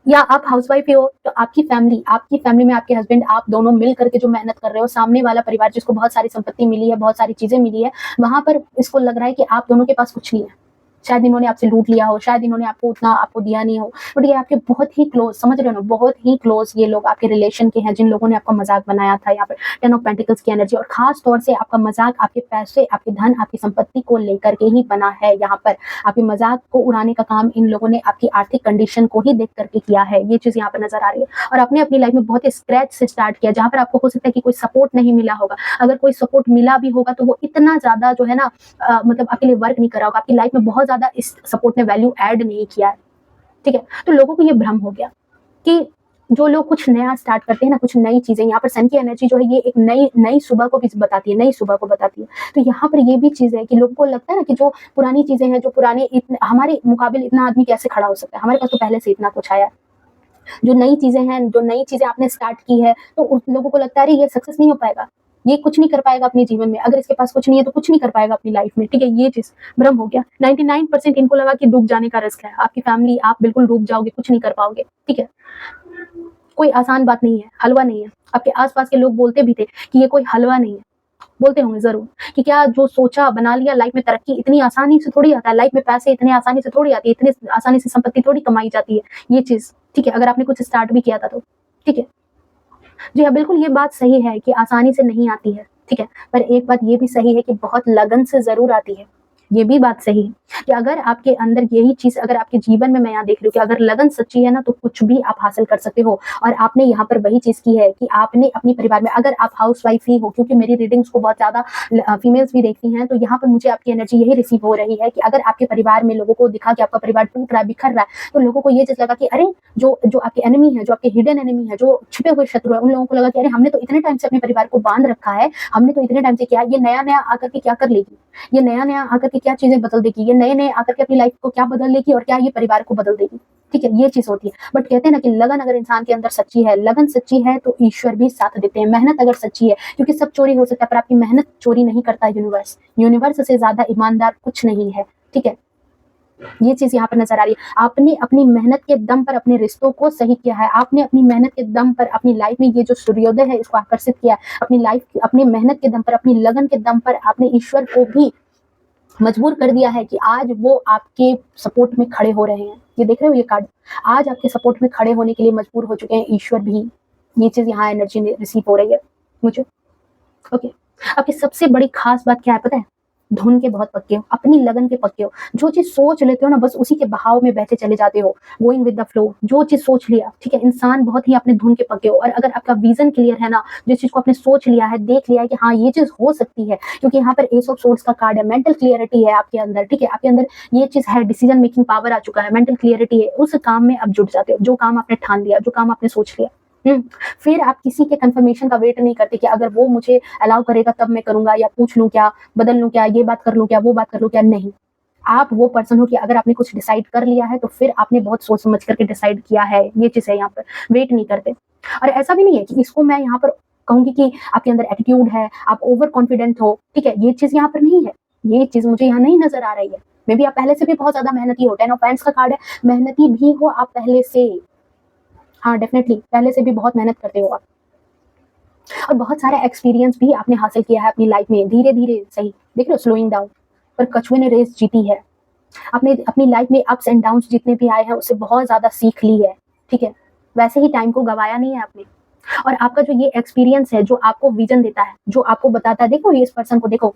या आप हाउसवाइफ ही हो तो आपकी फैमिली में आपके हस्बैंड, आप दोनों मिल करके जो मेहनत कर रहे हो, सामने वाला परिवार जिसको बहुत सारी संपत्ति मिली है, बहुत सारी चीजें मिली है, वहां पर इसको लग रहा है कि आप दोनों के पास कुछ नहीं है। शायद इन्होंने आपसे लूट लिया हो, शायद इन्होंने आपको उतना आपको दिया नहीं हो, बट ये आपके बहुत ही क्लोज, समझ रहे हो ना, बहुत ही क्लोज ये लोग आपके रिलेशन के हैं, जिन लोगों ने आपका मजाक बनाया था। यहाँ पर 10 ऑफ पेंटिकल्स की एनर्जी, और खास तौर से आपका मजाक आपके पैसे, आपके धन, आपकी संपत्ति को लेकर के ही बना है। यहाँ पर आपके मजाक को उड़ाने का काम इन लोगों ने आपकी आर्थिक कंडीशन को ही देख करके किया है। ये चीज यहाँ पर नजर आ रही है। और आपने अपनी लाइफ में बहुत ही स्क्रैच से स्टार्ट किया, जहां पर आपको हो सकता है कि कोई सपोर्ट नहीं मिला होगा। अगर कोई सपोर्ट मिला भी होगा तो वो इतना ज्यादा जो है ना, मतलब आपके लिए वर्क नहीं कर रहा होगा, आपकी लाइफ में बहुत ज्यादा इस सपोर्ट ने वैल्यू ऐड नहीं किया है, ठीक है। तो लोगों को ये भ्रम हो गया कि जो लोग कुछ नया स्टार्ट करते हैं ना, कुछ नई चीजें, यहाँ पर सन की एनर्जी जो है ये एक नई सुबह को भी बताती है, नई सुबह को बताती है। तो यहाँ पर ये भी चीज है कि लोगों को लगता है ना कि जो पुरानी चीजें हैं, जो पुराने हमारे मुकाबले इतना आदमी कैसे खड़ा हो सकता है, हमारे पास तो पहले से इतना कुछ आया। जो नई चीजें हैं, जो नई चीजें आपने स्टार्ट की है, तो उन लोगों को लगता है अरे ये सक्सेस नहीं हो पाएगा, ये कुछ नहीं कर पाएगा अपने जीवन में, अगर इसके पास कुछ नहीं है तो कुछ नहीं कर पाएगा अपनी लाइफ में, ठीक है। ये चीज भ्रम हो गया। 99% इनको लगा कि डूब जाने का रिस्क है, आपकी फैमिली, आप बिल्कुल डूब जाओगे, कुछ नहीं कर पाओगे, ठीक है। कोई आसान बात नहीं है, हलवा नहीं है। आपके आसपास के लोग बोलते भी थे कि ये कोई हलवा नहीं है, बोलते होंगे जरूर कि क्या जो सोचा बना लिया, लाइफ में तरक्की इतनी आसानी से थोड़ी आता है, लाइफ में पैसे इतने आसानी से थोड़ी आती है, इतनी आसानी से संपत्ति थोड़ी कमाई जाती है। ये चीज, ठीक है, अगर आपने कुछ स्टार्ट भी किया था तो, ठीक है। जी हाँ, बिल्कुल ये बात सही है कि आसानी से नहीं आती है, ठीक है, पर एक बात ये भी सही है कि बहुत लगन से जरूर आती है। ये भी बात सही है कि अगर आपके अंदर यही चीज, अगर आपके जीवन में मैं यहाँ देख रही हूँ कि अगर लगन सच्ची है ना, तो कुछ भी आप हासिल कर सकते हो। और आपने यहाँ पर वही चीज की है कि आपने अपने परिवार में, अगर आप हाउस वाइफ ही हो, क्योंकि मेरी रीडिंग्स को बहुत ज्यादा फीमेल्स भी देखती हैं, तो यहाँ पर मुझे आपकी एनर्जी यही रिसीव हो रही है कि अगर आपके परिवार में लोगों को दिखा कि आपका परिवार टूट रहा है, बिखर रहा है, तो लोगों को ये चीज लगा कि अरे जो आपके एनिमी है, जो आपके हिडन एनिमी है, जो छिपे हुए शत्रु है, उन लोगों को लगा कि अरे हमने तो इतने टाइम से अपने परिवार को बांध रखा है, हमने तो इतने टाइम से किया, ये नया नया आकर के क्या कर लेगी, ये नया नया आकर के क्या चीजें बदल देगी, ये नए नए आकर के अपनी लाइफ को क्या बदल लेगी, और क्या ये परिवार को बदल देगी, ठीक है। ये चीज होती है। बट कहते हैं ना कि लगन अगर इंसान के अंदर सच्ची है, लगन सच्ची है, तो ईश्वर भी साथ देते हैं। मेहनत अगर सच्ची है, क्योंकि सब चोरी हो सकता है पर आपकी मेहनत चोरी नहीं करता यूनिवर्स से ज्यादा ईमानदार कुछ नहीं है, ठीक है। ये चीज यहाँ पर नजर आ रही है। आपने अपनी मेहनत के दम पर अपने रिश्तों को सही किया है, आपने अपनी मेहनत के दम पर अपनी लाइफ में ये जो सूर्योदय है इसको आकर्षित किया है, अपनी लाइफ, अपनी मेहनत के दम पर, अपनी लगन के दम पर आपने ईश्वर को भी मजबूर कर दिया है कि आज वो आपके सपोर्ट में खड़े हो रहे हैं। ये देख रहे हो ये कार्ड, आज आपके सपोर्ट में खड़े होने के लिए मजबूर हो चुके हैं ईश्वर भी। ये चीज़ यहाँ एनर्जी रिसीव हो रही है मुझे। ओके, आपकी सबसे बड़ी खास बात क्या है पता है? धुन के बहुत पक्के हो, अपनी लगन के पक्के हो। जो चीज़ सोच लेते हो ना बस उसी के बहाव में बहते चले जाते हो, गोइंग विद द फ्लो। जो चीज़ सोच लिया, ठीक है, इंसान बहुत ही अपने धुन के पक्के हो। और अगर आपका विज़न क्लियर है ना, जिस चीज़ को आपने सोच लिया है, देख लिया है कि हाँ, ये चीज़ हो सकती है, क्योंकि यहाँ पर एस ऑफ सोर्ड्स का कार्ड है, मेंटल क्लियरिटी है आपके अंदर, ठीक है, आपके अंदर ये चीज़ है, डिसीजन मेकिंग पावर आ चुका है, मेंटल क्लियरिटी है, उस काम में आप जुट जाते हो, जो काम आपने ठान लिया, जो काम आपने सोच लिया। फिर आप किसी के कंफर्मेशन का वेट नहीं करते कि अगर वो मुझे अलाउ करेगा तब मैं करूंगा, या पूछ लूं क्या, बदल लूं क्या, ये बात कर लूं क्या, वो बात कर लूं क्या। नहीं, आप वो पर्सन हो कि अगर आपने कुछ डिसाइड कर लिया है तो फिर आपने बहुत सोच समझ करके डिसाइड किया है। ये चीज है, यहाँ पर वेट नहीं करते। और ऐसा भी नहीं है कि इसको मैं यहाँ पर कहूंगी कि आपके अंदर एटीट्यूड है, आप ओवर कॉन्फिडेंट हो, ठीक है, ये चीज यहाँ पर नहीं है। ये चीज मुझे यहाँ नहीं नजर आ रही है। मे बी आप पहले से भी बहुत ज्यादा मेहनती हो, 10 ऑफ पैंट्स का कार्ड है, मेहनती भी हो आप पहले से। हाँ, डेफिनेटली पहले से भी बहुत मेहनत करते हो आप, और बहुत सारा एक्सपीरियंस भी आपने हासिल किया है अपनी लाइफ में, धीरे धीरे सही। देख रहे हो, स्लोइंग डाउन, पर कछुए ने रेस जीती है। आपने अपनी लाइफ में अप्स एंड डाउन्स जितने भी आए हैं उससे बहुत ज्यादा सीख ली है, ठीक है, वैसे ही टाइम को गवाया नहीं है आपने। और आपका जो ये एक्सपीरियंस है, जो आपको विजन देता है, जो आपको बताता है, देखो ये इस पर्सन को देखो,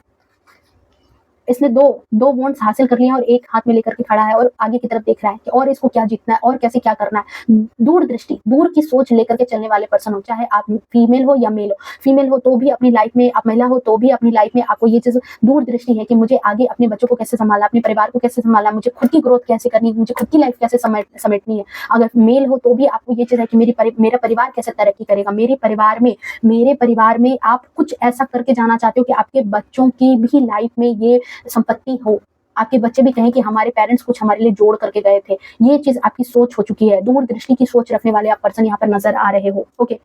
इसने दो वॉन्ट्स हासिल कर लिए हैं और एक हाथ में लेकर के खड़ा है और आगे की तरफ देख रहा है कि और इसको क्या जीतना है और कैसे क्या करना है। दूरदृष्टि, दूर की सोच लेकर के चलने वाले पर्सन हो, चाहे आप फीमेल हो या मेल हो। फीमेल हो तो भी अपनी लाइफ में, आप महिला हो तो भी अपनी लाइफ में आपको ये चीज दूरदृष्टि है कि मुझे आगे अपने बच्चों को कैसे संभालना, अपने परिवार को कैसे संभालना, मुझे खुद की ग्रोथ कैसे करनी है, मुझे खुद की लाइफ कैसे समेटनी है। अगर मेल हो तो भी आपको ये चीज है कि मेरा परिवार कैसे तरक्की करेगा, मेरे परिवार में आप कुछ ऐसा करके जाना चाहते हो कि आपके बच्चों की भी लाइफ में ये संपत्ति हो, आपके बच्चे भी कहें कि हमारे पेरेंट्स कुछ हमारे लिए जोड़ करके गए थे। ये चीज आपकी सोच हो चुकी है, दूरदृष्टि की सोच रखने वाले आप पर्सन यहाँ पर नजर आ रहे हो। ओके,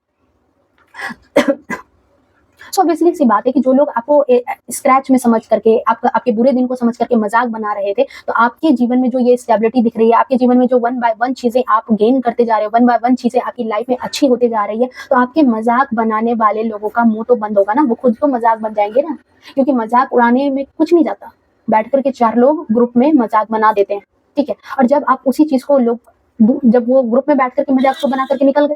सो ऑब्वियसली सी बात है कि जो लोग आपको स्क्रैच में समझ करके, आपके बुरे दिन को समझ करके मजाक बना रहे थे, तो आपके जीवन में जो ये स्टेबिलिटी दिख रही है, आपके जीवन में जो 1 बाय 1 चीजें आप गेन करते जा रहे हो, 1 बाय 1 चीजें आपकी लाइफ में अच्छी होते जा रही है, तो आपके मजाक बनाने वाले लोगों का मुंह तो बंद होगा ना, वो खुद तो मजाक बन जाएंगे ना, क्योंकि मजाक उड़ाने में कुछ नहीं जाता। बैठ करके 4 लोग ग्रुप में मजाक बना देते हैं, ठीक है, और जब आप उसी चीज को जब वो ग्रुप में बैठ करके मजाक को बना करके निकल गए,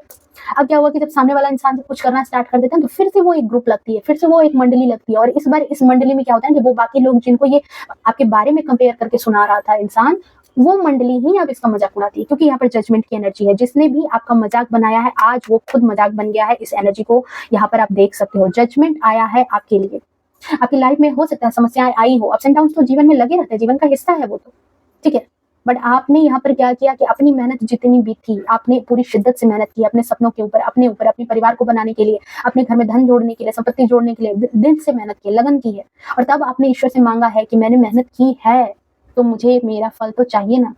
अब क्या हुआ कि जब सामने वाला इंसान जब कुछ करना स्टार्ट कर देता है तो फिर से वो एक ग्रुप लगती है, फिर से वो एक मंडली लगती है। और इस बार इस मंडली में क्या होता है कि वो बाकी लोग जिनको ये आपके बारे में कंपेयर करके सुना रहा था इंसान, वो मंडली ही अब इसका मजाक उड़ाती है, क्योंकि यहाँ पर जजमेंट की एनर्जी है। जिसने भी आपका मजाक बनाया है आज वो खुद मजाक बन गया है। इस एनर्जी को यहाँ पर आप देख सकते हो, जजमेंट आया है आपके लिए। आपकी लाइफ में हो सकता है समस्याएं आई हो, अप्स एंड डाउन्स तो जीवन में लगे रहते हैं, जीवन का हिस्सा है वो तो, ठीक है, बट आपने यहाँ पर क्या किया कि अपनी मेहनत जितनी भी थी आपने पूरी शिद्दत से मेहनत की, अपने सपनों के ऊपर, अपने ऊपर, अपने परिवार को बनाने के लिए, अपने घर में धन जोड़ने के लिए, संपत्ति जोड़ने के लिए दिल से मेहनत की, लगन की है। और तब आपने ईश्वर से मांगा है कि मैंने मेहनत की है तो मुझे मेरा फल तो चाहिए ना।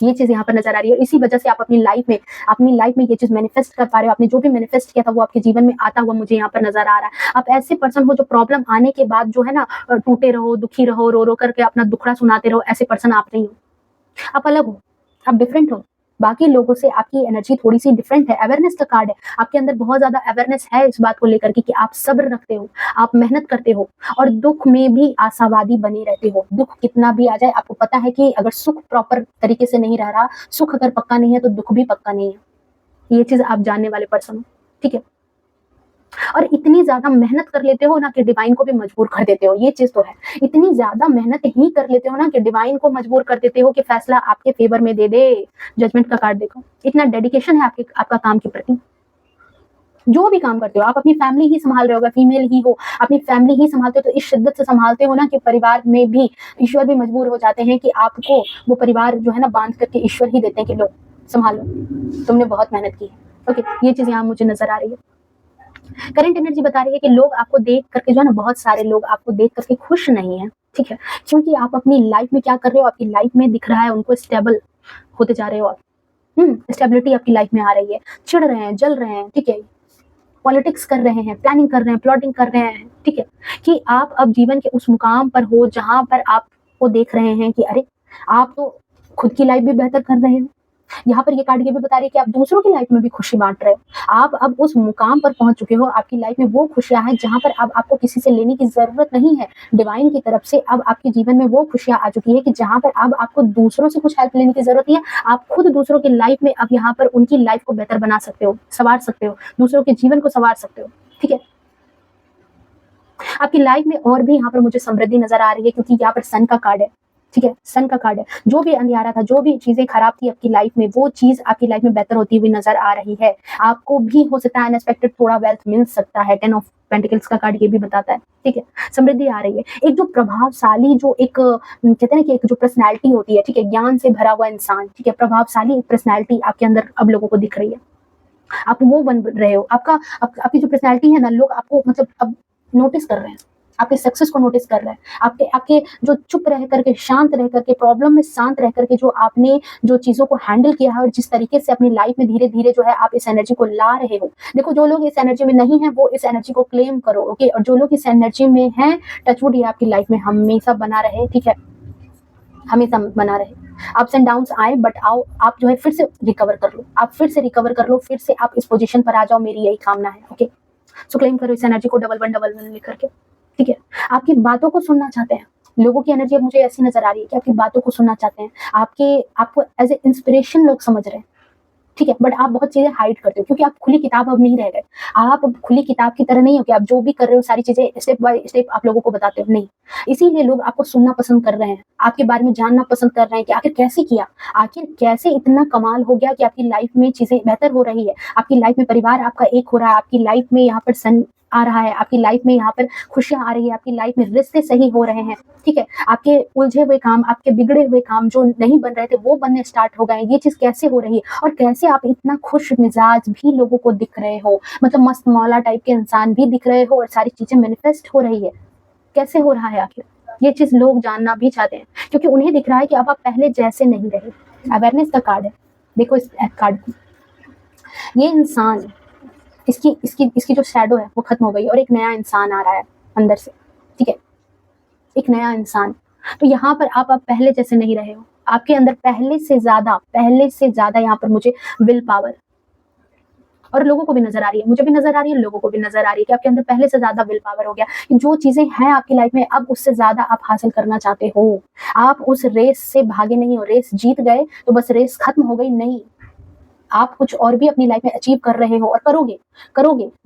ये चीज यहाँ पर नजर आ रही है। इसी वजह से आप अपनी लाइफ में ये चीज मैनिफेस्ट कर पा रहे हो। आपने जो भी मैनिफेस्ट किया था वो आपके जीवन में आता हुआ मुझे यहाँ पर नजर आ रहा है। आप ऐसे पर्सन हो जो प्रॉब्लम आने के बाद जो है ना टूटे रहो, दुखी रहो, रो रो करके अपना दुखड़ा सुनाते रहो, ऐसे पर्सन आप नहीं हो। आप अलग हो, आप डिफरेंट हो, बाकी लोगों से आपकी एनर्जी थोड़ी सी डिफरेंट है। अवेयरनेस का कार्ड है, आपके अंदर बहुत ज्यादा अवेयरनेस है इस बात को लेकर कि आप सब्र रखते हो, आप मेहनत करते हो और दुख में भी आशावादी बने रहते हो। दुख कितना भी आ जाए आपको पता है कि अगर सुख प्रॉपर तरीके से नहीं रह रहा, सुख अगर पक्का नहीं है तो दुख भी पक्का नहीं है। ये चीज आप जानने वाले पर्सन हो, ठीक है, और इतनी ज्यादा मेहनत कर लेते हो ना कि डिवाइन को भी मजबूर कर देते हो। ये चीज तो है, इतनी ज्यादा मेहनत ही कर लेते हो ना कि डिवाइन को मजबूर कर देते हो कि फैसला आपके फेवर में दे दे। जजमेंट का कार्ड देखो, इतना डेडिकेशन है आपका काम के प्रति। जो भी काम करते हो आप, अपनी फैमिली ही संभाल रहे हो, अगर फीमेल ही हो अपनी फैमिली ही संभालते हो तो इस शिद्दत से संभालते हो ना कि परिवार में भी ईश्वर भी मजबूर हो जाते हैं कि आपको वो परिवार जो है ना बांध करके ईश्वर ही देते हैं कि लो संभालो, तुमने बहुत मेहनत की है। ओके, ये चीज यहाँ मुझे नजर आ रही है। करंट एनर्जी बता रही है कि लोग आपको देख करके जो है ना, बहुत सारे लोग आपको देख करके खुश नहीं है, ठीक है, क्योंकि आप अपनी लाइफ में क्या कर रहे हो, आपकी लाइफ में दिख रहा है उनको स्टेबल होते जा रहे हो आप। स्टेबिलिटी आपकी लाइफ में आ रही है, चिढ़ रहे हैं, जल रहे हैं, ठीक है, पॉलिटिक्स कर रहे हैं, प्लानिंग कर रहे हैं, प्लॉटिंग कर रहे हैं, ठीक है, कि आप अब जीवन के उस मुकाम पर हो जहां पर आपको देख रहे हैं कि अरे आप तो खुद की लाइफ भी बेहतर कर रहे हो, यहाँ पर ये कार्ड ये भी बता रही है कि आप दूसरों की लाइफ में भी खुशी बांट रहे हो। आप अब उस मुकाम पर पहुंच चुके हो, आपकी लाइफ में वो खुशियां हैं जहां पर अब आपको किसी से लेने की जरूरत नहीं है। डिवाइन की तरफ से अब आपके जीवन में वो खुशियां आ चुकी है कि जहां पर अब आपको दूसरों से कुछ हेल्प लेने की जरूरत नहीं है। आप खुद दूसरों की लाइफ में अब यहाँ पर उनकी लाइफ को बेहतर बना सकते हो, संवार सकते हो, दूसरों के जीवन को संवार सकते हो। ठीक है, आपकी लाइफ में और भी यहाँ पर मुझे समृद्धि नजर आ रही है, क्योंकि यहाँ पर सन का कार्ड है। ठीक है, सन का कार्ड है। जो भी अंधियारा था, जो भी चीजें खराब थी आपकी लाइफ में, वो चीज आपकी लाइफ में बेहतर होती हुई नजर आ रही है। आपको भी हो सकता है अनएक्सपेक्टेड थोड़ा वेल्थ मिल सकता है। 10 ऑफ पेंटिकल्स का कार्ड ये भी बताता है। ठीक है, समृद्धि आ रही है। एक जो प्रभावशाली, जो एक कहते हैं ना कि एक जो पर्सनैलिटी होती है, ठीक है, ज्ञान से भरा हुआ इंसान, ठीक है, प्रभावशाली पर्सनैलिटी आपके अंदर अब लोगों को दिख रही है। आप वो बन रहे हो। आपकी जो पर्सनैलिटी है ना, लोग आपको मतलब अब नोटिस कर रहे हैं, आपके सक्सेस को नोटिस कर रहे हैं। आपके जो चुप रह करके, शांत रह करके, प्रॉब्लम में शांत रह करके जो आपने जो चीजों को हैंडल किया है और जिस तरीके से अपनी लाइफ में धीरे धीरे जो है आप इस एनर्जी को ला रहे हो। देखो, जो लोग इस एनर्जी में नहीं है वो इस एनर्जी को क्लेम करो, ओके। और जो लोग इस एनर्जी में हैं, टचवुड ये आपकी लाइफ में हमेशा बना रहे। ठीक है, हमेशा बना रहे। अप्स एंड डाउन्स आए, बट आओ आप जो है फिर से रिकवर कर लो, आप फिर से रिकवर कर लो, फिर से आप इस पोजीशन पर आ जाओ। मेरी यही कामना है, ओके। सो क्लेम करो इस एनर्जी को, डबल वन लिख करके। ठीक है, आपकी बातों को सुनना चाहते हैं लोगों की एनर्जी। अब मुझे ऐसी नजर आ रही है कि आपकी बातों को सुनना चाहते हैं, आपको एज ए इंस्पिरेशन लोग समझ रहे हैं। ठीक है, बट आप बहुत चीजें हाइड करते हो, क्योंकि आप खुली किताब अब नहीं रह गए। आप अब खुली किताब की तरह नहीं हो कि आप जो भी कर रहे हो सारी चीजें स्टेप बाय स्टेप आप लोगों को बताते हो, नहीं। इसीलिए लोग आपको सुनना पसंद कर रहे हैं, आपके बारे में जानना पसंद कर रहे हैं कि आखिर कैसे किया, आखिर कैसे इतना कमाल हो गया कि आपकी लाइफ में चीजें बेहतर हो रही है, आपकी लाइफ में परिवार आपका एक हो रहा है, आपकी लाइफ में यहाँ पर सन आ रहा है, आपकी लाइफ में यहाँ पर खुशियां आ रही है, आपकी लाइफ में रिश्ते सही हो रहे हैं। ठीक है, आपके उलझे हुए काम, आपके बिगड़े हुए काम जो नहीं बन रहे थे वो बनने स्टार्ट हो गए। ये चीज कैसे हो रही है, और कैसे आप इतना खुश मिजाज भी लोगों को दिख रहे हो, मतलब मस्त मौला टाइप के इंसान भी दिख रहे हो, और सारी चीजें मैनिफेस्ट हो रही है। कैसे हो रहा है आखिर, ये चीज लोग जानना भी चाहते हैं, क्योंकि उन्हें दिख रहा है कि अब आप पहले जैसे नहीं रहे। अवेयरनेस का कार्ड है, देखो इस कार्ड को। ये इंसान, इसकी जो शैडो है वो खत्म हो गई और एक नया इंसान आ रहा है अंदर से। ठीक है, एक नया इंसान। तो यहाँ पर आप पहले जैसे नहीं रहे हो, आपके अंदर पहले से ज्यादा यहाँ पर मुझे विल पावर, और लोगों को भी नजर आ रही है, मुझे भी नजर आ रही है, लोगों को भी नजर आ रही है कि आपके अंदर पहले से ज्यादा विल पावर हो गया। जो चीजें हैं आपकी लाइफ में अब उससे ज्यादा आप हासिल करना चाहते हो। आप उस रेस से भागे नहीं हो, रेस जीत गए तो बस रेस खत्म हो गई, नहीं। आप कुछ और भी अपनी लाइफ में अचीव कर रहे हो और करोगे।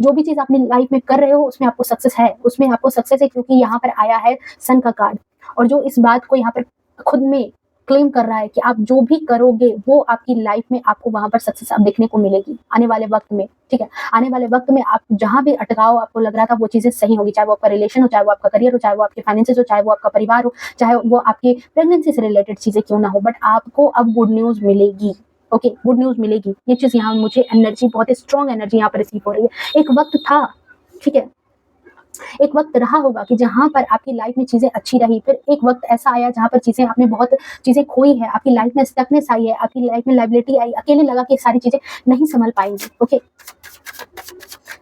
जो भी चीज अपनी लाइफ में कर रहे हो उसमें आपको सक्सेस है, क्योंकि यहाँ पर आया है सन का कार्ड। और जो इस बात को यहाँ पर खुद में क्लेम कर रहा है कि आप जो भी करोगे वो आपकी लाइफ में आपको वहां पर सक्सेस आप देखने को मिलेगी आने वाले वक्त में। ठीक है, आने वाले वक्त में आप जहां भी अटकाओ, आपको लग रहा था वो चीजें सही होगी, चाहे वो आपका रिलेशन हो, चाहे वो आपका करियर हो, चाहे वो आपके फाइनेंसेस हो, चाहे वो आपका परिवार हो, चाहे वो आपकी प्रेगनेंसी से रिलेटेड चीजें क्यों ना हो, बट आपको अब गुड न्यूज मिलेगी। ओके, गुड न्यूज मिलेगी। ये चीज यहाँ मुझे एनर्जी, बहुत ही स्ट्रॉन्ग एनर्जी यहाँ पर रिसीव हो रही है। एक वक्त था, ठीक है, एक वक्त रहा होगा कि जहां पर आपकी लाइफ में चीजें अच्छी रही, फिर एक वक्त ऐसा आया जहां पर चीजें, आपने बहुत चीजें खोई है, आपकी लाइफ में स्टकनेस आई है, आपकी लाइफ में लायबिलिटी आई, अकेले लगा कि सारी चीजें नहीं संभल पाएंगी। ओके,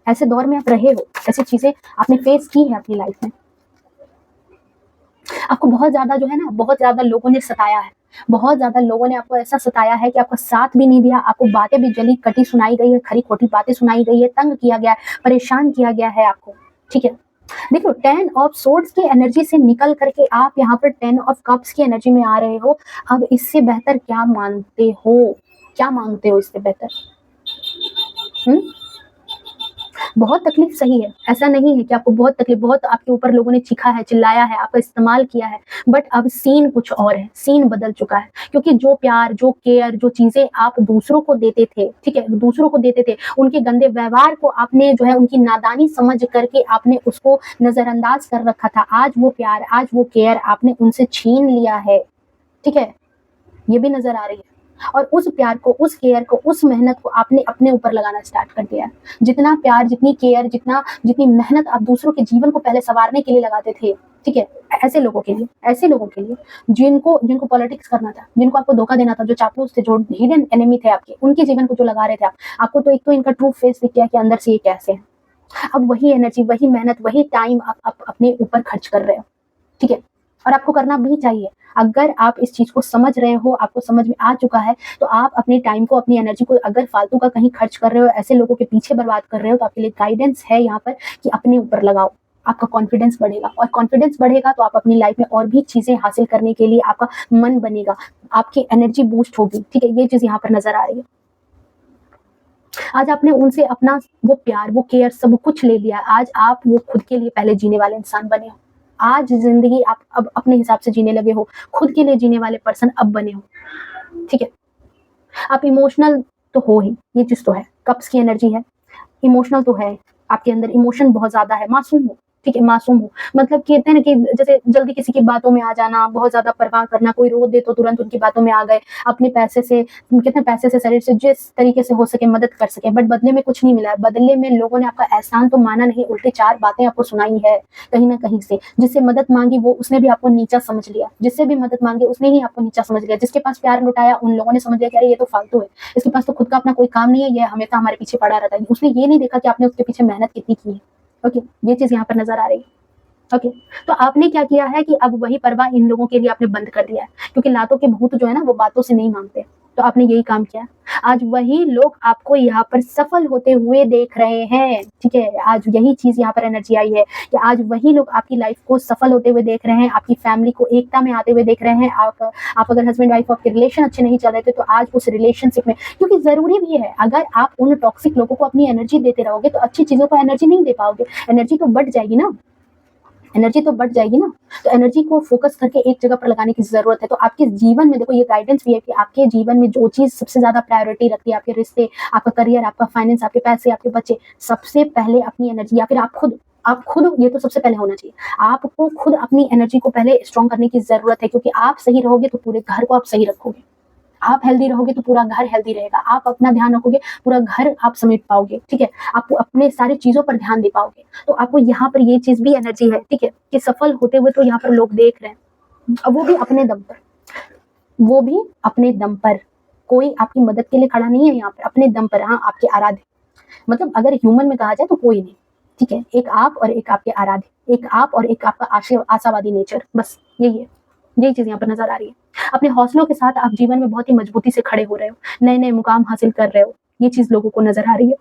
ऐसे दौर में आप रहे हो, ऐसी चीजें आपने फेस की है अपनी लाइफ में। आपको बहुत ज्यादा जो है ना, बहुत ज्यादा लोगों ने सताया है, बहुत ज्यादा लोगों ने आपको ऐसा सताया है कि आपका साथ भी नहीं दिया, आपको बातें भी जली कटी सुनाई गई है, खरी खोटी बातें सुनाई गई है, तंग किया गया है, परेशान किया गया है आपको। ठीक है, देखो 10 ऑफ सोर्ड्स की एनर्जी से निकल करके आप यहाँ पर 10 ऑफ कप्स की एनर्जी में आ रहे हो। अब इससे बेहतर क्या मांगते हो इससे बेहतर? बहुत तकलीफ सही है, ऐसा नहीं है कि आपको बहुत तकलीफ, बहुत आपके ऊपर लोगों ने चीखा है, चिल्लाया है, आपका इस्तेमाल किया है, बट अब सीन कुछ और है, सीन बदल चुका है। क्योंकि जो प्यार, जो केयर, जो चीजें आप दूसरों को देते थे, ठीक है, दूसरों को देते थे, उनके गंदे व्यवहार को आपने जो है, उनकी नादानी समझ करके आपने उसको नजरअंदाज कर रखा था। आज वो प्यार, आज वो केयर आपने उनसे छीन लिया है। ठीक है, ये भी नजर आ रही है। और उस प्यार को, उस केयर को, उस मेहनत को आपने अपने ऊपर लगाना स्टार्ट कर दिया। जितना प्यार, जितनी केयर, जितनी मेहनत आप दूसरों के जीवन को पहले संवारने के लिए लगाते थे, ठीक है, ऐसे लोगों के लिए जिनको पॉलिटिक्स करना था, जिनको आपको धोखा देना था, जो चापलूस थे, जो हिडन एनिमी थे आपके, उनके जीवन को जो लगा रहे थे आपको तो एक तो इनका ट्रू फेस दिख गया कि अंदर से ये कैसे है। अब वही एनर्जी, वही मेहनत, वही टाइम आप अपने ऊपर खर्च कर रहे हो। ठीक है, और आपको करना भी चाहिए। अगर आप इस चीज़ को समझ रहे हो, आपको समझ में आ चुका है, तो आप अपने टाइम को, अपनी एनर्जी को अगर फालतू का कहीं खर्च कर रहे हो, ऐसे लोगों के पीछे बर्बाद कर रहे हो, तो आपके लिए गाइडेंस है यहाँ पर कि अपने ऊपर लगाओ। आपका कॉन्फिडेंस बढ़ेगा, और कॉन्फिडेंस बढ़ेगा तो आप अपनी लाइफ में और भी चीज़ें हासिल करने के लिए आपका मन बनेगा, आपकी एनर्जी बूस्ट होगी। ठीक है, ये चीज़ यहाँ पर नज़र आ रही है। आज आपने उनसे अपना वो प्यार, वो केयर सब कुछ ले लिया। आज आप वो खुद के लिए पहले जीने वाले इंसान बने हो। आज ज़िंदगी आप अब अपने हिसाब से जीने लगे हो, खुद के लिए जीने वाले पर्सन अब बने हो। ठीक है? आप इमोशनल तो हो ही, ये चीज़ तो है। कप्स की एनर्जी है, इमोशनल तो है, आपके अंदर इमोशन बहुत ज़्यादा है, मासूम हो। ठीक है, मासूम हो, मतलब कहते हैं ना कि जैसे जल्दी किसी की बातों में आ जाना, बहुत ज़्यादा परवाह करना, कोई रो दे तो तुरंत उनकी बातों में आ गए, अपने पैसे से, कहते हैं पैसे से, शरीर से जिस तरीके से हो सके मदद कर सके, बट बदले में कुछ नहीं मिला है। बदले में लोगों ने आपका एहसान तो माना नहीं, उल्टे 4 बातें आपको सुनाई है कहीं न कहीं से। जिससे मदद माँगी वो, उसने भी आपको नीचा समझ लिया, जिससे भी मदद माँगी उसने ही आपको नीचा समझ लिया। जिसके पास प्यार लुटाया उन लोगों ने समझ लिया कि अरे ये तो फालतू है, इसके पास तो खुद का अपना कोई काम नहीं है, ये हमेशा हमारे पीछे पड़ा रहता है। उसने ये नहीं देखा कि आपने उसके पीछे मेहनत कितनी की है। ओके, ये चीज़ यहाँ पर नज़र आ रही है। ओके, तो आपने क्या किया है कि अब वही परवाह इन लोगों के लिए आपने बंद कर दिया है, क्योंकि लातों के भूत जो है ना वो बातों से नहीं मांगते, तो आपने यही काम किया। आज वही लोग आपको यहाँ पर सफल होते हुए देख रहे हैं। ठीक है, आज यही चीज़ यहाँ पर एनर्जी आई है कि आज वही लोग आपकी लाइफ को सफल होते हुए देख रहे हैं, आपकी फैमिली को एकता में आते हुए देख रहे हैं। आप अगर हस्बैंड वाइफ, आपके रिलेशन अच्छे नहीं चल रहे थे, तो आज उस रिलेशनशिप में, क्योंकि ज़रूरी भी है, अगर आप उन टॉक्सिक लोगों को अपनी एनर्जी देते रहोगे तो अच्छी चीज़ों को एनर्जी नहीं दे पाओगे, एनर्जी तो बढ़ जाएगी ना, एनर्जी तो बढ़ जाएगी ना। तो एनर्जी को फोकस करके एक जगह पर लगाने की ज़रूरत है। तो आपके जीवन में देखो, ये गाइडेंस भी है कि आपके जीवन में जो चीज़ सबसे ज़्यादा प्रायोरिटी रखती है, आपके रिश्ते, आपका करियर, आपका फाइनेंस, आपके पैसे, आपके बच्चे, सबसे पहले अपनी एनर्जी, या फिर आप खुद, ये तो सबसे पहले होना चाहिए। आपको खुद अपनी एनर्जी को पहले स्ट्रॉन्ग करने की ज़रूरत है, क्योंकि आप सही रहोगे तो पूरे घर को आप सही रखोगे। आप हेल्दी रहोगे तो पूरा घर हेल्दी रहेगा। आप अपना ध्यान रखोगे, पूरा घर आप समेट पाओगे। ठीक है, आप अपने सारी चीज़ों पर ध्यान दे पाओगे। तो आपको यहाँ पर ये चीज़ भी एनर्जी है, ठीक है, कि सफल होते हुए तो यहाँ पर लोग देख रहे हैं, अब वो भी अपने दम पर, वो भी अपने दम पर। कोई आपकी मदद के लिए खड़ा नहीं है यहाँ पर, अपने दम पर। हाँ, आपके आराध्य, मतलब अगर ह्यूमन में कहा जाए तो कोई नहीं। ठीक है, एक आप और एक आपके आराध्य, एक आप और एक आपका आशावादी नेचर, बस यही है। यही चीज़ यहाँ पर नज़र आ रही है। अपने हौसलों के साथ आप जीवन में बहुत ही मजबूती से खड़े हो रहे हो, नए-नए मुकाम हासिल कर रहे हो, ये चीज़ लोगों को नज़र आ रही है।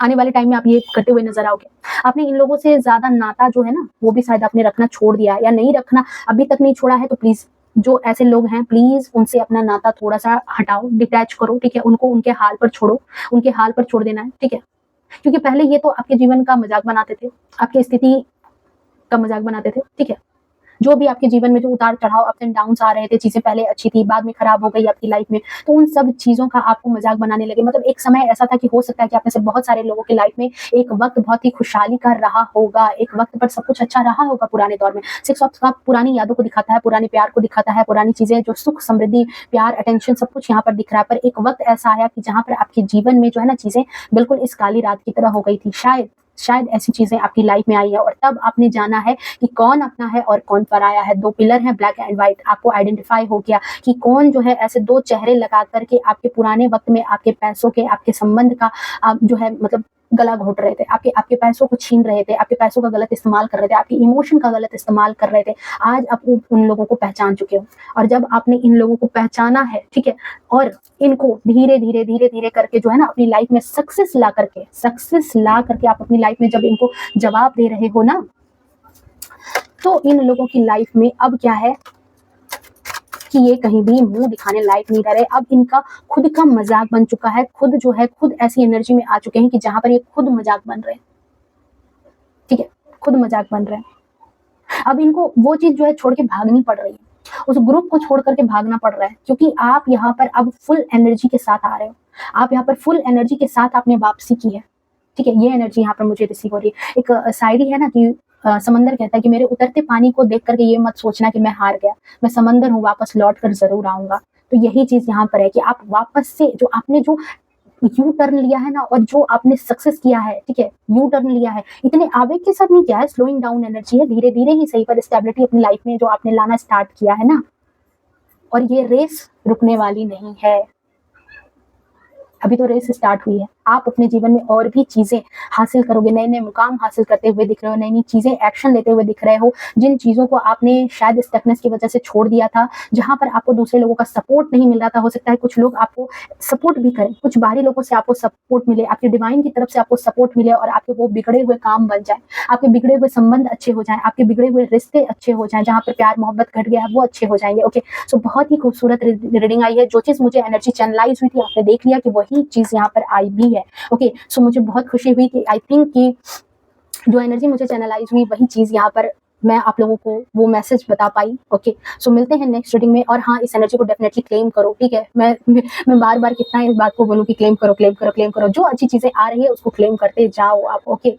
आने वाले टाइम में आप ये करते हुए नज़र आओगे। आपने इन लोगों से ज़्यादा नाता जो है ना, वो भी शायद आपने रखना छोड़ दिया है, या नहीं रखना, अभी तक नहीं छोड़ा है, तो प्लीज़ जो ऐसे लोग हैं, प्लीज़ उनसे अपना नाता थोड़ा-सा हटाओ, डिटैच करो। ठीक है, उनको उनके हाल पर छोड़ो, उनके हाल पर छोड़ देना है। ठीक है, क्योंकि पहले ये तो आपके जीवन का मज़ाक बनाते थे, आपकी स्थिति का मज़ाक बनाते थे। ठीक है, जो भी आपके जीवन में जो उतार-चढ़ाव, अप्स एंड डाउन्स आ रहे थे, चीज़ें पहले अच्छी थी, बाद में खराब हो गई आपकी लाइफ में, तो उन सब चीज़ों का आपको मज़ाक बनाने लगे। मतलब एक समय ऐसा था कि हो सकता है कि आप में से बहुत सारे लोगों की लाइफ में एक वक़्त बहुत ही खुशहाली का रहा होगा, एक वक़्त पर सब कुछ अच्छा रहा होगा पुराने दौर में। 6 ऑफ कप पुरानी यादों को दिखाता है, पुराने प्यार को दिखाता है, पुरानी चीज़ें जो सुख, समृद्धि, प्यार, अटेंशन सब कुछ यहाँ पर दिख रहा है। पर एक वक़्त ऐसा आया कि जहाँ पर आपके जीवन में जो है ना चीज़ें बिल्कुल इस काली रात की तरह हो गई थी। शायद ऐसी चीज़ें आपकी लाइफ में आई है, और तब आपने जाना है कि कौन अपना है और कौन पराया है। 2 पिलर हैं, ब्लैक एंड व्हाइट। आपको आइडेंटिफाई हो गया कि कौन जो है ऐसे 2 चेहरे लगा कर के आपके पुराने वक़्त में आपके पैसों के, आपके संबंध का जो है मतलब गला घोट रहे थे, आपके पैसों को छीन रहे थे, आपके पैसों का गलत इस्तेमाल कर रहे थे, आपके इमोशन का गलत इस्तेमाल कर रहे थे। आज आप उन लोगों को पहचान चुके हो, और जब आपने इन लोगों को पहचाना है, ठीक है, और इनको धीरे-धीरे करके जो है ना अपनी लाइफ में सक्सेस ला करके आप अपनी लाइफ में जब इनको जवाब दे रहे हो ना, तो इन लोगों की लाइफ में अब क्या है कि ये कहीं भी मुंह दिखाने लायक नहीं रह रहे। अब इनका खुद का मजाक बन चुका है, खुद जो है खुद ऐसी एनर्जी में आ चुके हैं कि जहां पर ये खुद मजाक बन रहे हैं। ठीक है, खुद मजाक बन रहे हैं। अब इनको वो चीज जो है छोड़ के भागनी पड़ रही है, उस ग्रुप को छोड़ करके भागना पड़ रहा है, क्योंकि आप यहाँ पर अब फुल एनर्जी के साथ आ रहे हो। आप यहाँ पर फुल एनर्जी के साथ आपने वापसी की है। ठीक है, ये एनर्जी यहाँ पर मुझे रिसीव हो रही है। एक शायरी है ना कि समंदर कहता है कि मेरे उतरते पानी को देख करके ये मत सोचना कि मैं हार गया, मैं समंदर हूँ, वापस लौट कर जरूर आऊंगा। तो यही चीज यहाँ पर है कि आप वापस से जो आपने जो यू टर्न लिया है ना, और जो आपने सक्सेस किया है, ठीक है, यू टर्न लिया है, इतने आवेग के साथ नहीं किया है, स्लोइंग डाउन एनर्जी है, धीरे धीरे ही सही, पर स्टेबिलिटी अपनी लाइफ में जो आपने लाना स्टार्ट किया है ना, और ये रेस रुकने वाली नहीं है। अभी तो रेस स्टार्ट हुई है। आप अपने जीवन में और भी चीज़ें हासिल करोगे, नए-नए मुकाम हासिल करते हुए दिख रहे हो, नई-नई चीज़ें एक्शन लेते हुए दिख रहे हो, जिन चीज़ों को आपने शायद स्टकनेस की वजह से छोड़ दिया था, जहाँ पर आपको दूसरे लोगों का सपोर्ट नहीं मिल रहा था। हो सकता है कुछ लोग आपको सपोर्ट भी करें, कुछ बाहरी लोगों से आपको सपोर्ट मिले, आपकी डिवाइन की तरफ से आपको सपोर्ट मिले और आपके वो बिगड़े हुए काम बन जाएँ, आपके बिगड़े हुए संबंध अच्छे हो जाएँ, आपके बिगड़े हुए रिश्ते अच्छे हो जाएँ, जहाँ पर प्यार मोहब्बत घट गया है वो अच्छे हो जाएँगे। ओके, सो बहुत ही खूबसूरत रीडिंग आई है। जो चीज़ मुझे एनर्जी चैनलाइज़ हुई थी, आपने देख लिया कि वही चीज़ यहाँ पर आई भी है। ओके, सो मुझे बहुत खुशी हुई कि आई थिंक कि जो एनर्जी मुझे चैनलाइज़ हुई वही चीज़ यहाँ पर मैं आप लोगों को वो मैसेज बता पाई। ओके, सो मिलते हैं नेक्स्ट रीडिंग में। और हाँ, इस एनर्जी को डेफिनेटली क्लेम करो, ठीक है? मैं बार-बार कितना इस बात को बोलूँ कि क्लेम करो, क्लेम करो, क्लेम करो। जो अच्छी चीज़ें आ रही है उसको क्लेम करते जाओ आप। ओके,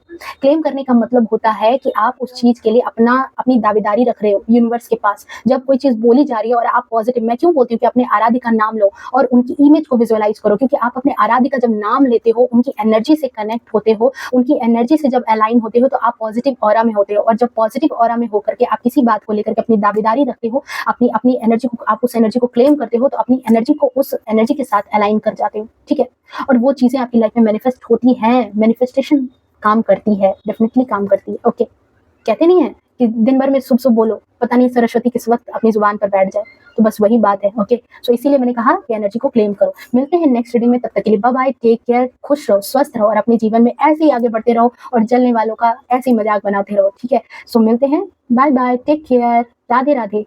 क्लेम करने का मतलब होता है कि आप उस चीज़ के लिए अपनी दावेदारी रख रहे हो यूनिवर्स के पास। जब कोई चीज़ बोली जा रही है और आप पॉजिटिव, मैं क्यों बोलती हूँ कि अपने आराध्य का नाम लो और उनकी इमेज को विजुअलाइज़ करो, क्योंकि आप अपने आराध्य का जब नाम लेते हो, उनकी एनर्जी से कनेक्ट होते हो, उनकी एनर्जी से जब अलाइन होते हो तो आप पॉजिटिव ऑरा में होते हो। और जब पॉजिटिव ऑरा में होकर के आप किसी बात को लेकर के अपनी दावेदारी रखते हो, अपनी अपनी एनर्जी को, आप उस एनर्जी को क्लेम करते हो, तो अपनी एनर्जी को उस एनर्जी के साथ अलाइन कर जाते हो, ठीक है? और वो चीज़ें आपकी लाइफ में मैनिफेस्ट होती हैं। मैनिफेस्टेशन काम करती है, डेफिनिटली काम करती है। ओके, कहते नहीं है कि दिन भर में शुभ-शुभ बोलो, पता नहीं सरस्वती किस वक़्त अपनी ज़ुबान पर बैठ जाए, तो बस वही बात है। ओके, सो इसीलिए मैंने कहा कि एनर्जी को क्लेम करो। मिलते हैं नेक्स्ट रीडिंग में, तब तक के लिए बाय-बाय, टेक केयर, खुश रहो, स्वस्थ रहो और अपने जीवन में ऐसे ही आगे बढ़ते रहो और जलने वालों का ऐसे ही मज़ाक बनाते रहो, ठीक है? सो मिलते हैं, बाय-बाय, टेक केयर, राधे-राधे।